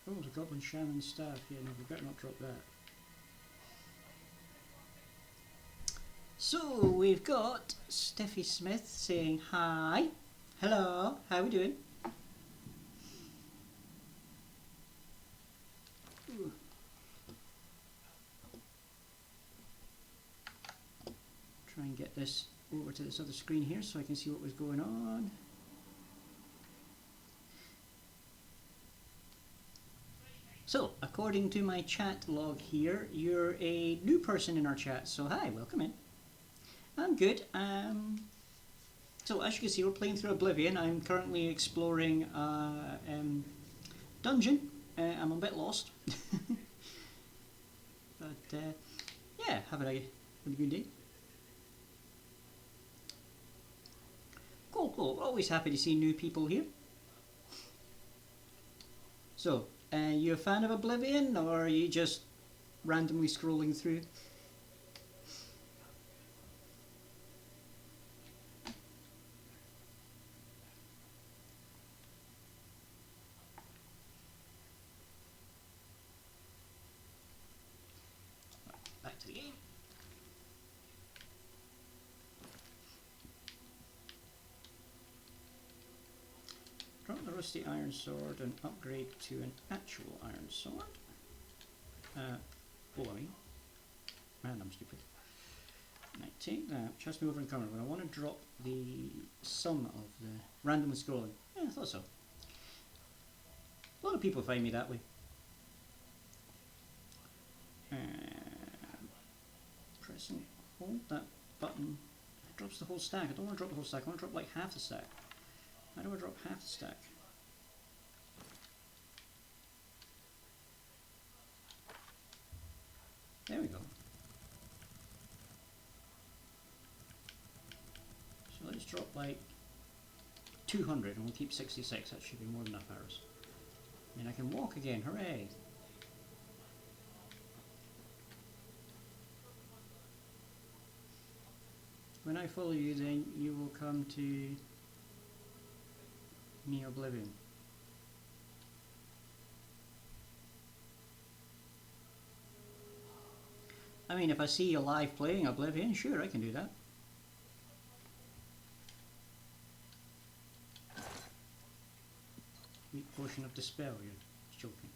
Oh, the Goblin Shaman staff. Yeah, no, we better not drop that. So we've got Steffi Smith saying hi. Hello, how we doing? Ooh. Try and get this over to this other screen here so I can see what was going on. So, according to my chat log here, you're a new person in our chat, so hi, welcome in. I'm good. So as you can see, we're playing through Oblivion. I'm currently exploring a dungeon. I'm a bit lost. But yeah, having a good day. Cool. Always happy to see new people here. So, you a fan of Oblivion, or are you just randomly scrolling through? Back to the game. Drop the rusty iron sword and upgrade to an actual iron sword. Man, I'm stupid. And I take that, trust me over encumbered, but I want to drop the sum of the randomly scrolling. Yeah, I thought so. A lot of people find me that way. Press and hold that button. It drops the whole stack. I don't want to drop the whole stack, I want to drop like half the stack. How do I drop half the stack? There we go. drop like 200 and we'll keep 66. That should be more than enough arrows. And I can walk again, hooray! When I follow you, then you will come to near oblivion. I mean, if I see you live playing Oblivion, sure, I can do that. Weak potion of dispel, you're joking.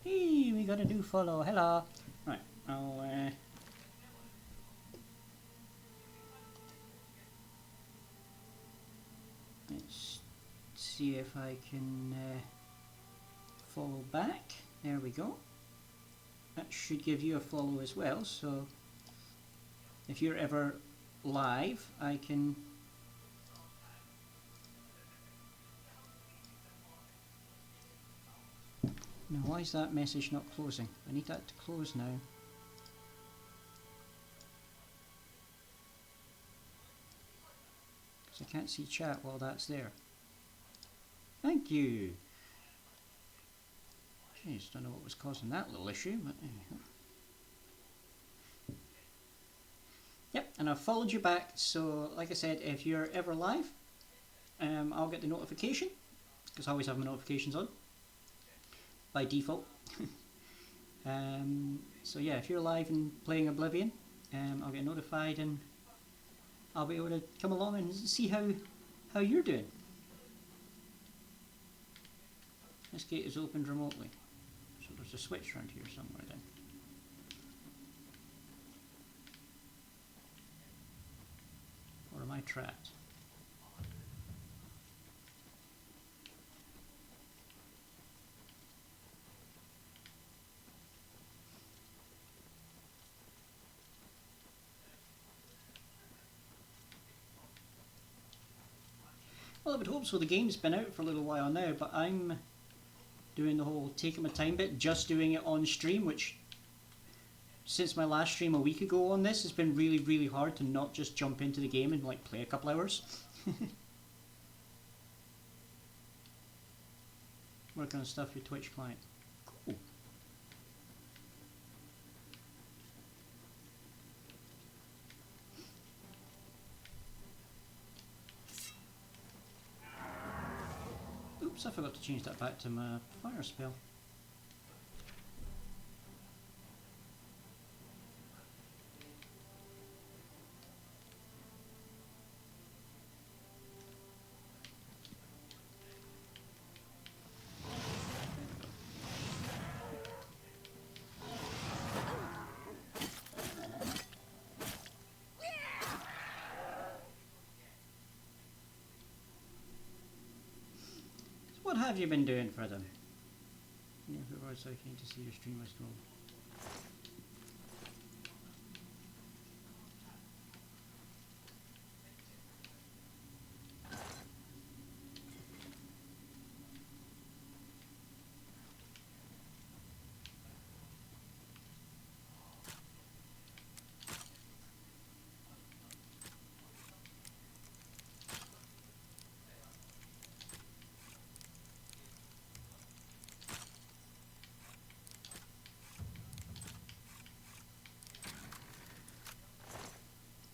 Hey, we got a new follow, hello! Right, I'll let's see if I can follow back. There we go. That should give you a follow as well, so if you're ever live, I can now why is that message not closing? I need that to close now. Because I can't see chat while that's there. Thank you! Jeez, don't know what was causing that little issue, but anyhow. Yep, and I've followed you back, so like I said, if you're ever live, I'll get the notification, because I always have my notifications on, by default. So yeah, if you're live and playing Oblivion, I'll get notified and I'll be able to come along and see how you're doing. This gate is opened remotely. So there's a switch around here somewhere then. Or am I trapped? Well, I would hope so. The game's been out for a little while now, but I'm doing the whole taking my time bit, just doing it on stream, which since my last stream a week ago on this, has been really, really hard to not just jump into the game and like play a couple hours. Working on stuff for your Twitch client. Cool. Oops, I forgot to change that back to my fire spell. What have you been doing for them? Yeah, if it was so keen to see your stream, I scrolled.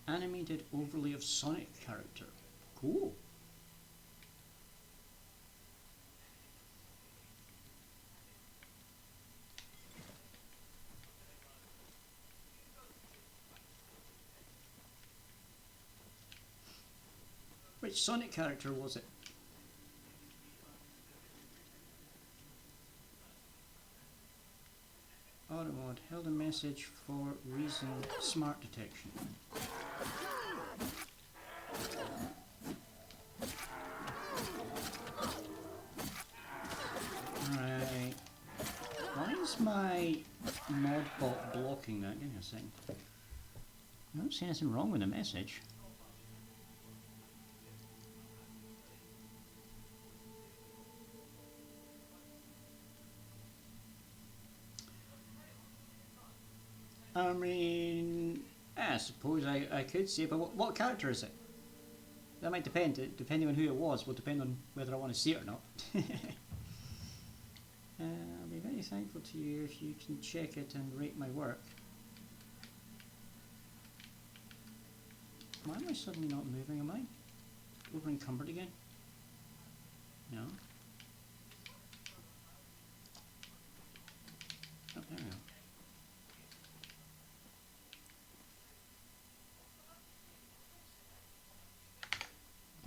Animated overlay of Sonic character. Cool. Which Sonic character was it? Auto mode held a message for reason smart detection. Right. Why is my mod bot blocking that? Give me a second. I don't see anything wrong with the message. I mean, I suppose I could say, but what character is it? That might depend. Depending on who it was, will depend on whether I want to see it or not. I'll be very thankful to you if you can check it and rate my work. Why am I suddenly not moving? Am I over encumbered again? No. Oh, there we go.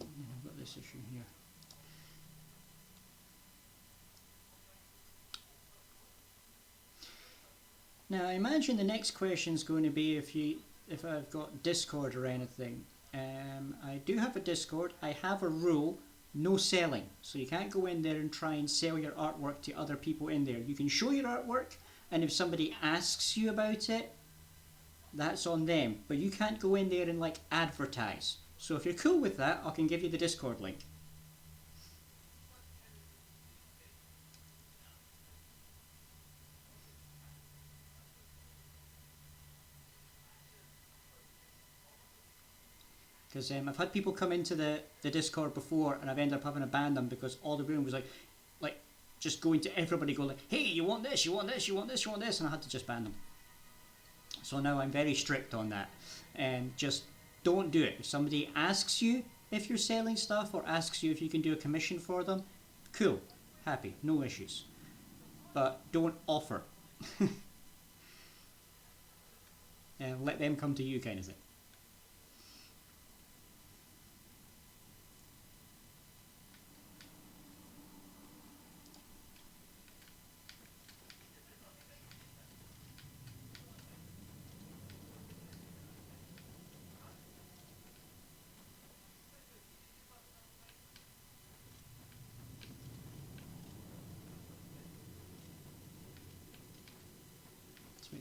I've got this issue here. Now, I imagine the next question is going to be if I've got Discord or anything. I do have a Discord. I have a rule, no selling. So you can't go in there and try and sell your artwork to other people in there. You can show your artwork, and if somebody asks you about it, that's on them. But you can't go in there and like advertise. So if you're cool with that, I can give you the Discord link. Because I've had people come into the Discord before, and I've ended up having to ban them because all the room was like just going to everybody, going like, hey, you want this, you want this, you want this, you want this, and I had to just ban them. So now I'm very strict on that, and just don't do it. If somebody asks you if you're selling stuff or asks you if you can do a commission for them, cool, happy, no issues. But don't offer. And let them come to you, kind of thing.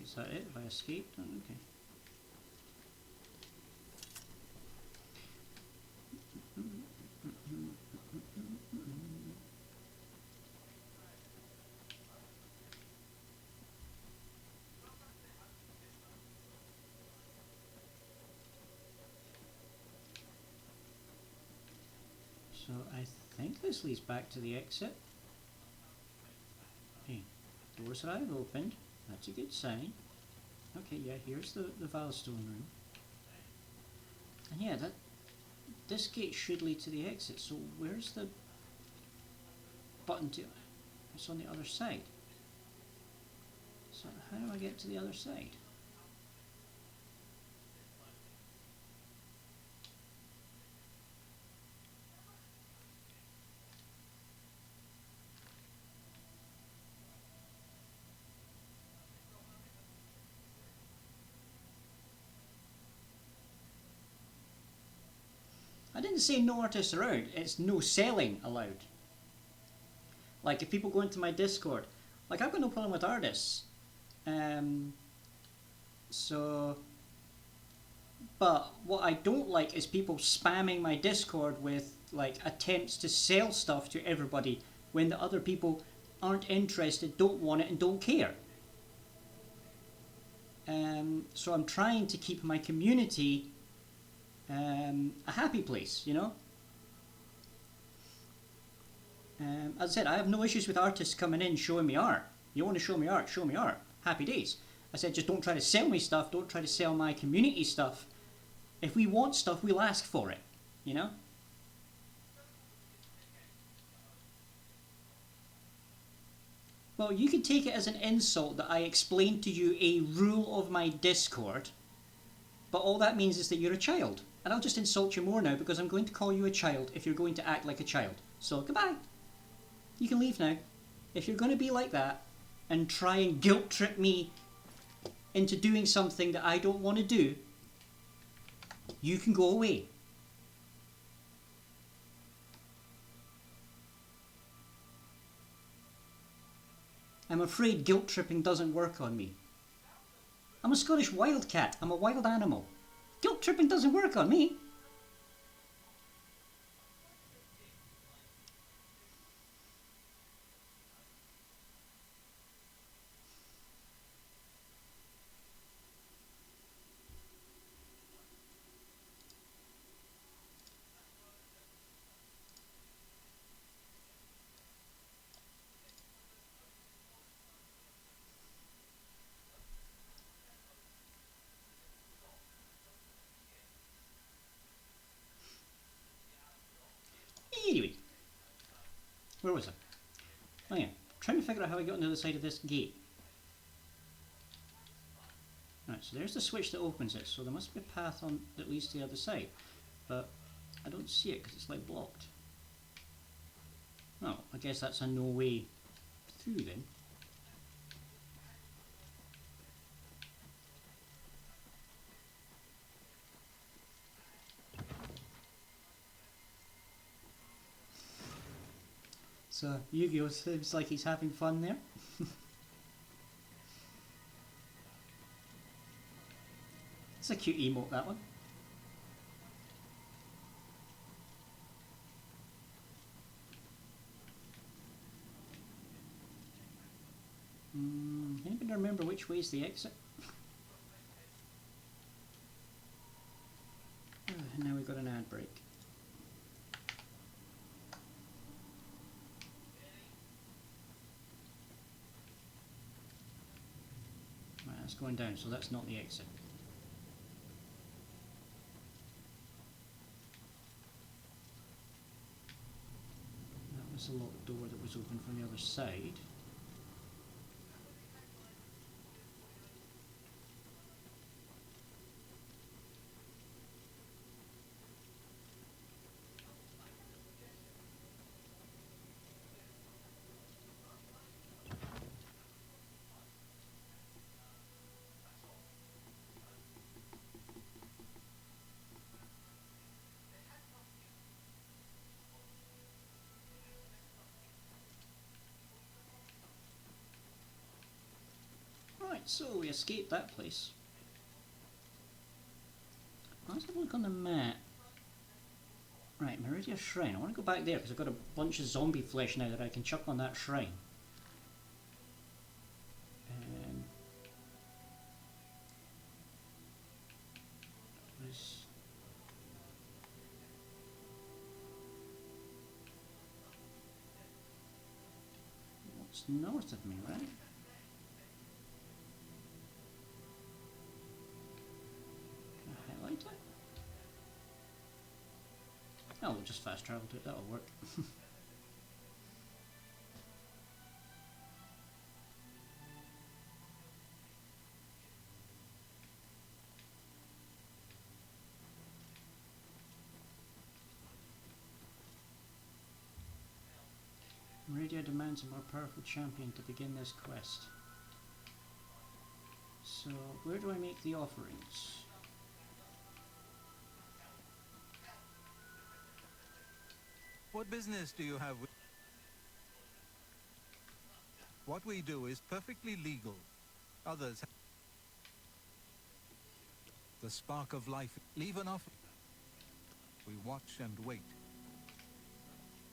Is that it? Have I escaped? Oh, okay. So I think this leads back to the exit. Hey, doors that I've opened. That's a good sign. Okay, yeah, here's the Valstone room. And yeah, this gate should lead to the exit, so where's the button to... It's on the other side. So how do I get to the other side? I didn't say no artists around, it's no selling allowed. Like if people go into my Discord, like I've got no problem with artists. But what I don't like is people spamming my Discord with like attempts to sell stuff to everybody when the other people aren't interested, don't want it, and don't care. So I'm trying to keep my community a happy place, you know. As I said, I have no issues with artists coming in showing me art. You want to show me art, show me art. Happy days. I said just don't try to sell me stuff, don't try to sell my community stuff. If we want stuff, we'll ask for it, you know. Well, you could take it as an insult that I explained to you a rule of my Discord, but all that means is that you're a child. And I'll just insult you more now because I'm going to call you a child if you're going to act like a child. So, goodbye. You can leave now. If you're going to be like that and try and guilt trip me into doing something that I don't want to do, you can go away. I'm afraid guilt tripping doesn't work on me. I'm a Scottish wildcat. I'm a wild animal. Guilt tripping doesn't work on me. Where was I? Oh yeah, trying to figure out how I got on the other side of this gate. Right, so there's the switch that opens it, so there must be a path on that leads to the other side. But I don't see it because it's like blocked. Oh, I guess that's a no way through then. So Yu-Gi-Oh! Seems like he's having fun there. It's a cute emote, that one. Anybody remember which way is the exit? And now we've got an ad break. Right, that's going down, so that's not the exit. That was a locked door that was open from the other side. Right, so we escaped that place. Let's have a look on the map. Right, Meridia Shrine. I want to go back there because I've got a bunch of zombie flesh now that I can chuck on that shrine. What's north of me, right? Can I highlight it? Oh, we'll just fast travel to it, that'll work. Radio demands a more powerful champion to begin this quest. So, where do I make the offerings? What business do you have with... What we do is perfectly legal. Others have... The spark of life. Leave an offer. We watch and wait.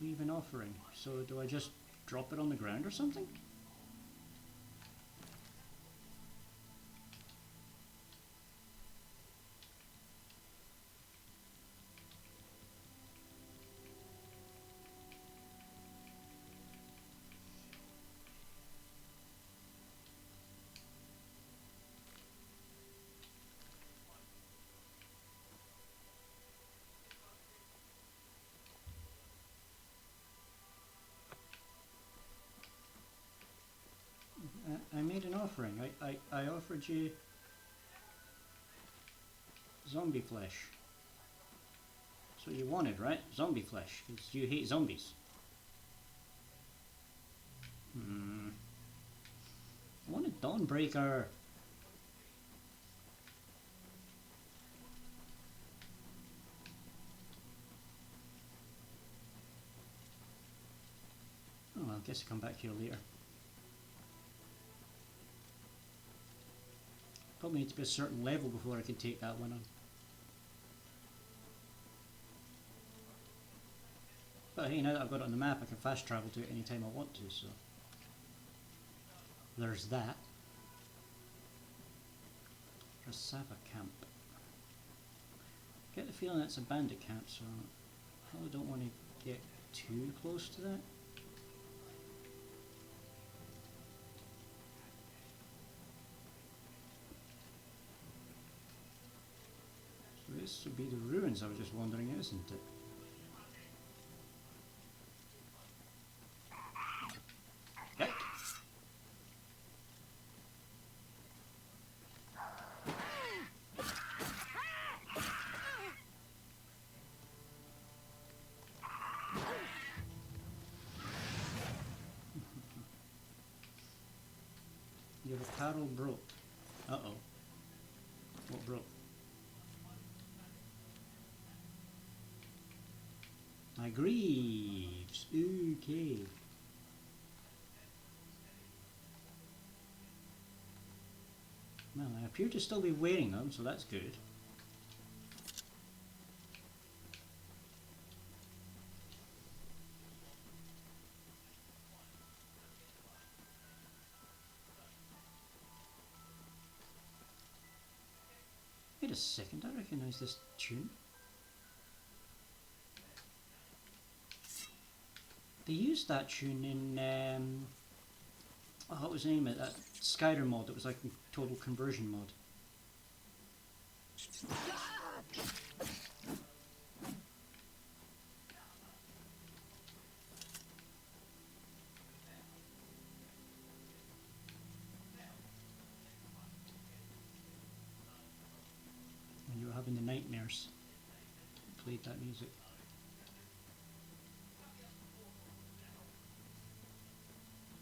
Leave an offering. So do I just drop it on the ground or something? I made an offering. I offered you zombie flesh. That's what you wanted, right? Zombie flesh, because you hate zombies. I wanted Dawnbreaker. Oh, I guess I'll come back here later. Probably need to be a certain level before I can take that one on. But hey, now that I've got it on the map, I can fast travel to it anytime I want to, so... There's that. Rasava camp. Get the feeling it's a bandit camp, so I probably don't want to get too close to that. So this would be the ruins I was just wandering, isn't it? Your apparel broke. Uh-oh. What broke? My greaves. Okay. Well, I appear to still be wearing them, so that's good. Wait a second, I recognise this tune. They used that tune in, oh, what was the name of it? That Skyrim mod that was like a total conversion mod. When you were having the nightmares, it played that music.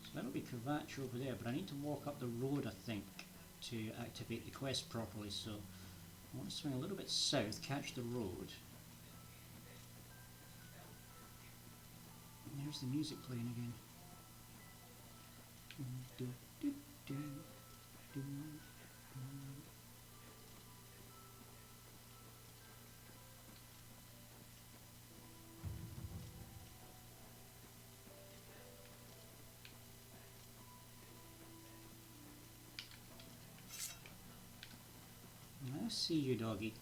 So that'll be Kavachi over there, but I need to walk up the road, I think, to activate the quest properly, so I want to swing a little bit south, catch the road. And there's the music playing again. I see you, doggy.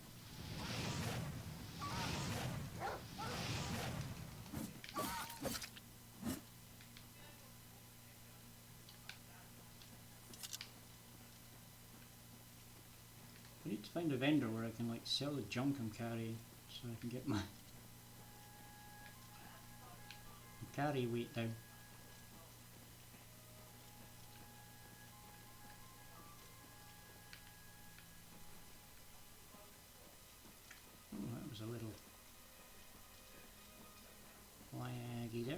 I need to find a vendor where I can like sell the junk I'm carrying so I can get my carry weight down. Oh, that was a little laggy there.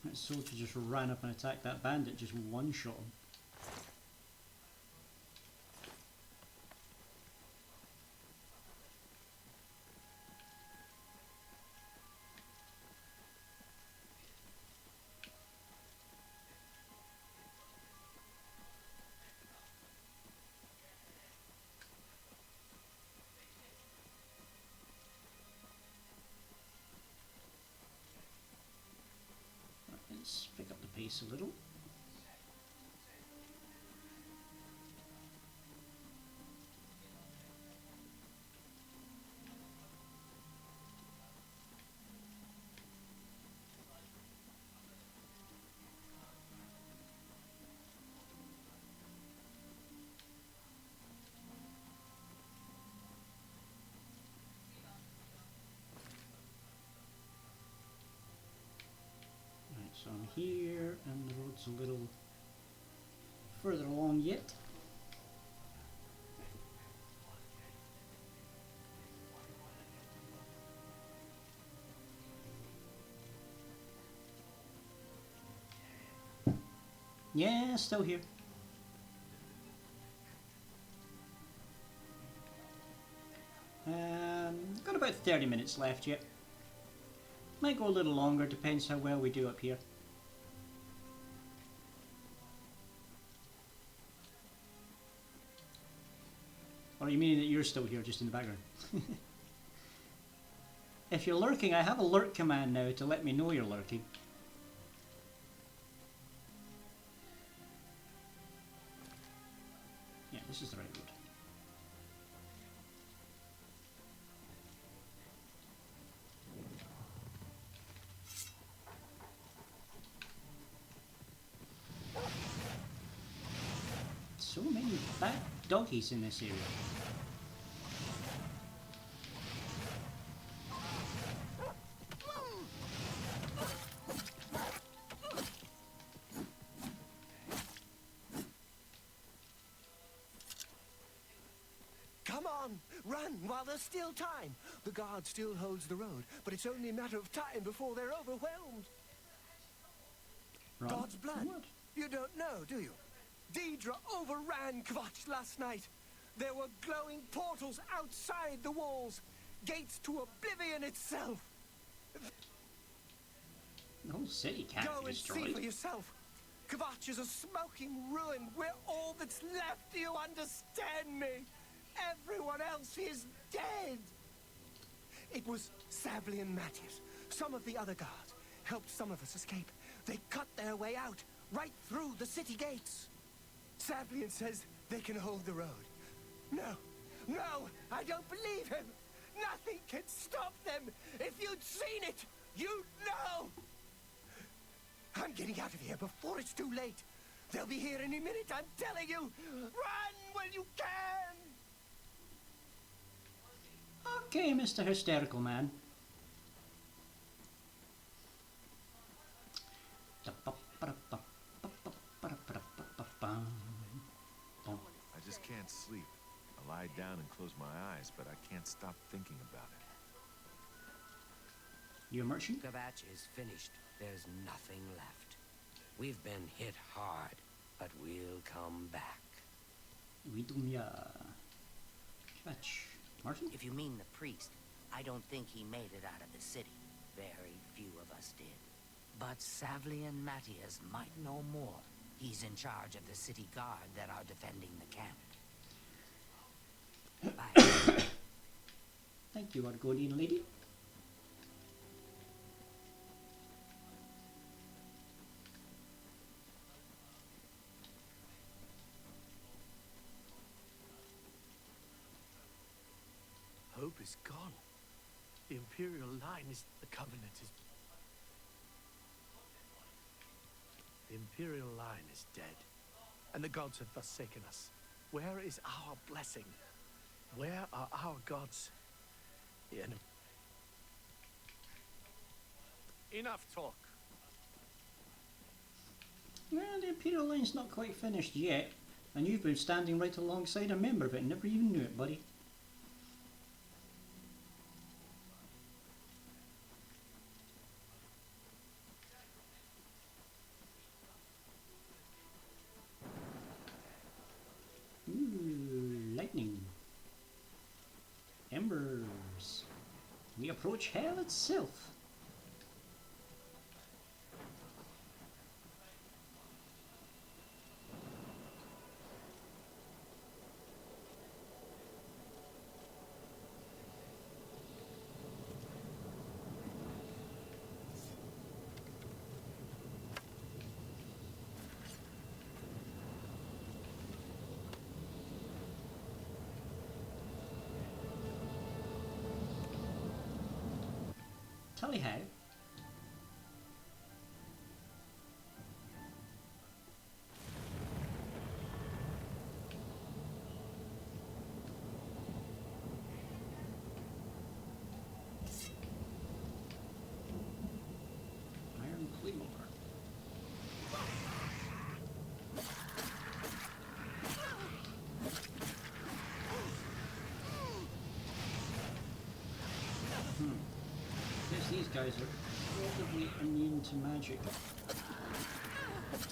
That soldier just ran up and attacked that bandit, just one-shot him. Let's pick up the pace a little. So I'm here, and the road's a little further along yet. Yeah, still here. Got about 30 minutes left yet. Might go a little longer, depends how well we do up here. Or are you meaning that you're still here, just in the background? If you're lurking, I have a lurk command now to let me know you're lurking. Yeah, this is the right road. So many fat doggies in this area. Come on! Run! Run while there's still time! The guard still holds the road, but it's only a matter of time before they're overwhelmed. Run. God's blood. What? You don't know, do you? Deidre overran Kvatch last night. There were glowing portals outside the walls. Gates to oblivion itself. The whole city can't Go be and see for destroyed. yourself. Kvatch is a smoking ruin. We're all that's left. Do you understand me? Everyone else is dead. It was Savli and Matthias. Some of the other guards helped some of us escape. They cut their way out, right through the city gates. Savlian says they can hold the road. No, I don't believe him. Nothing can stop them. If you'd seen it, you'd know. I'm getting out of here before it's too late. They'll be here any minute, I'm telling you. Run when you can. Okay, Mr. Hysterical Man. I just can't sleep. I lie down and close my eyes, but I can't stop thinking about it. You a merchant? Kvatch is finished. There's nothing left. We've been hit hard, but we'll come back. Widumya. Kvatch. Martin? If you mean the priest, I don't think he made it out of the city. Very few of us did. But Savli and Matthias might know more. He's in charge of the city guard that are defending the camp. Bye. Thank you, Argonian lady. Hope is gone. The Imperial line is... The Covenant is... The Imperial line is dead. And the gods have forsaken us. Where is our blessing? Where are our gods? The enemy... Enough talk. Well, the Imperial line's not quite finished yet, and you've been standing right alongside a member of it and never even knew it, buddy. Ooh, lightning. Embers. We approach hell itself. Tally how. Iron Claymore. Guess these guys are relatively immune to magic.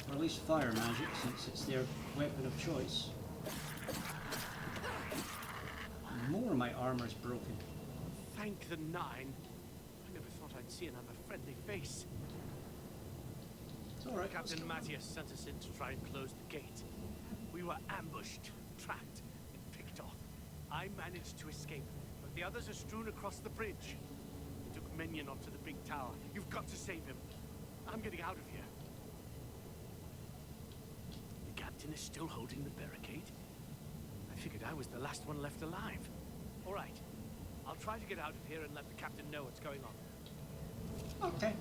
Or at least fire magic, since it's their weapon of choice. More of my armor's broken. Thank the Nine. I never thought I'd see another friendly face. It's alright. Captain Matthias sent us in to try and close the gate. We were ambushed, tracked, and picked off. I managed to escape, but the others are strewn across the bridge. They took Minion up to the big tower. You've got to save him. I'm getting out of here. The captain is still holding the barricade. I figured I was the last one left alive. All right. I'll try to get out of here and let the captain know what's going on. Okay.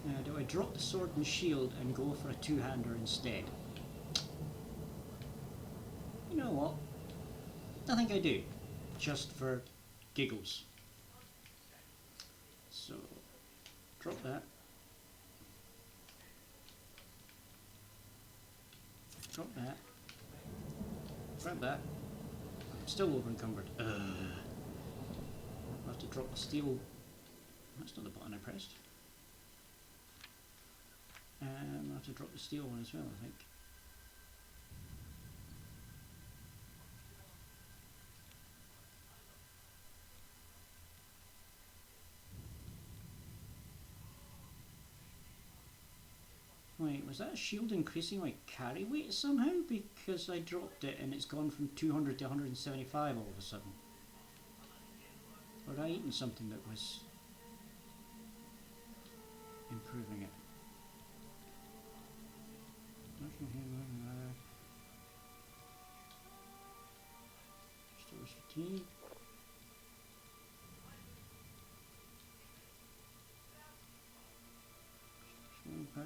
Now, do I drop the sword and shield and go for a two-hander instead? You know what? I think I do. Just for giggles. So, drop that. Drop that. Grab that. I'm still over encumbered. I'll have to drop the steel. That's not the button I pressed. I'll have to drop the steel one as well, I think. Wait, was that a shield increasing my carry weight somehow? Because I dropped it and it's gone from 200 to 175 all of a sudden. Or had I eaten something that was improving it? Restores fatigue. Restores power.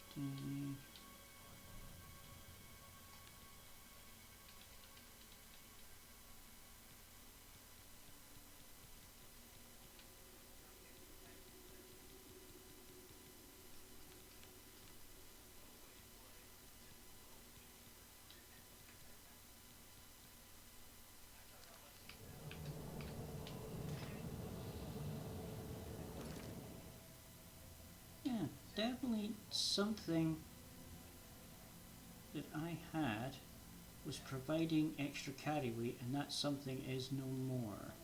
Fatigue. Definitely something that I had was providing extra carry weight, and that something is no more.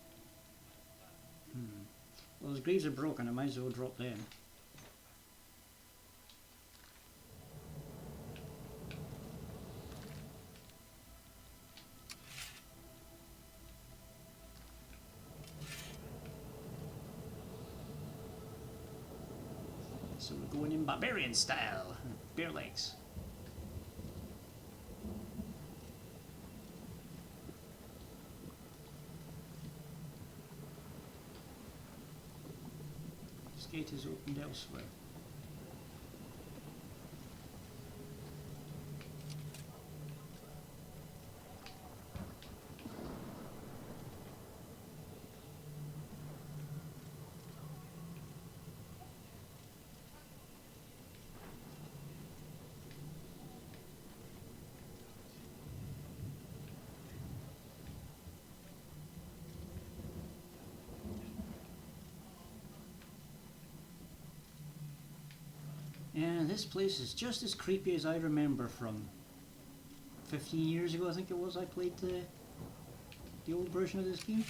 Well, those greaves are broken, I might as well drop them. So we're going in barbarian style, bare legs. This gate is opened elsewhere. Yeah, this place is just as creepy as I remember from 15 years ago, I think it was, I played the old version of this game.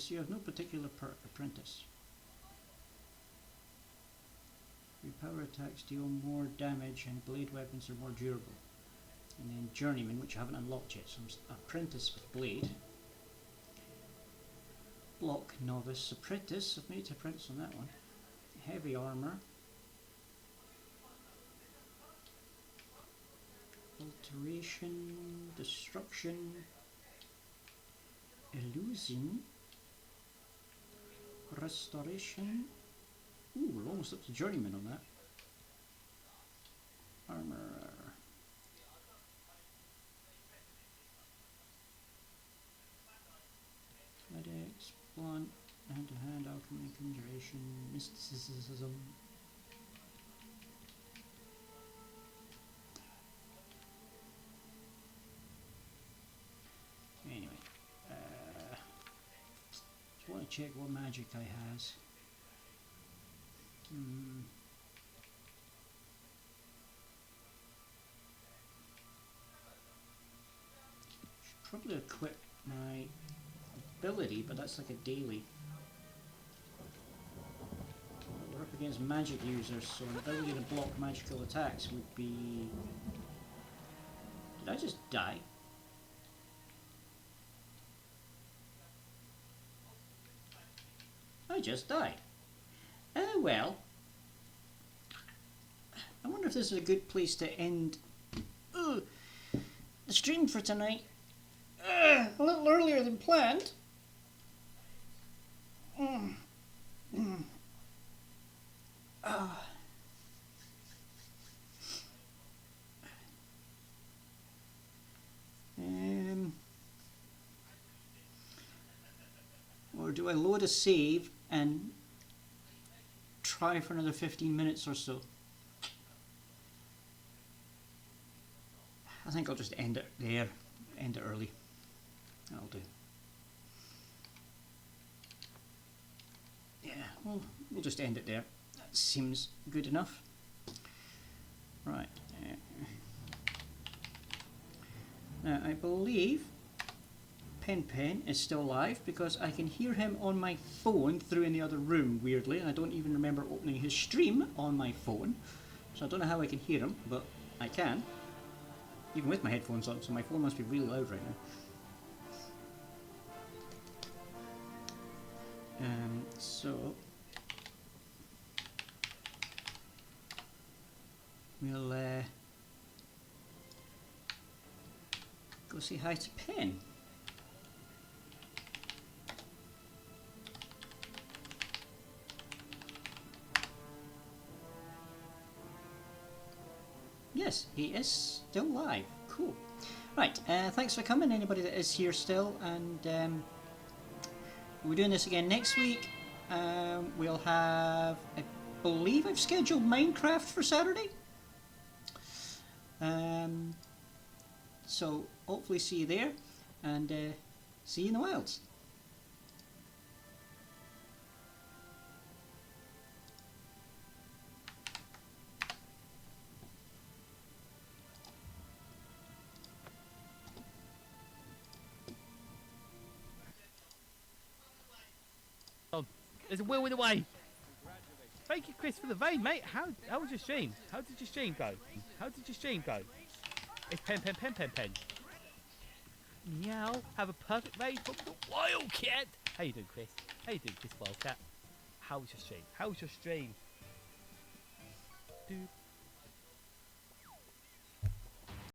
You have no particular apprentice. Your power attacks deal more damage and blade weapons are more durable. And then journeyman, which I haven't unlocked yet, so I'm apprentice with blade. Block novice apprentice, I've made apprentice on that one. Heavy armor. Alteration, destruction, illusion. Restoration. Ooh, we're almost up to journeyman on that. Armor. Medics, blunt, hand-to-hand, alchemy, conjuration, mysticism. Anyway. Just want to check what magic I has. Should probably equip my ability, but that's like a daily. We're up against magic users, so an ability to block magical attacks would be Did I just die? I just died. Oh well. I wonder if this is a good place to end the stream for tonight. A little earlier than planned. Or do I load a save and try for another 15 minutes or so? I think I'll just end it there. End it early. That'll do. Yeah, we'll just end it there. That seems good enough. Right. Now, I believe Pen is still alive because I can hear him on my phone through in the other room, weirdly, and I don't even remember opening his stream on my phone. So I don't know how I can hear him, but I can. Even with my headphones on, so my phone must be really loud right now. So we'll go say hi to Pen. Yes, he is still live. Cool. Right, thanks for coming, anybody that is here still, and we're doing this again next week. We'll have, I believe I've scheduled Minecraft for Saturday. So hopefully see you there, and see you in the wilds. There's a wheel in the way. Thank you, Chris, for the vein, mate. How was your stream? How did your stream go? How did your stream go? It's pen. Meow. Have a perfect raid from the Wildcat. How you doing, Chris? How you doing, Chris Wildcat? How was your stream? How was your stream?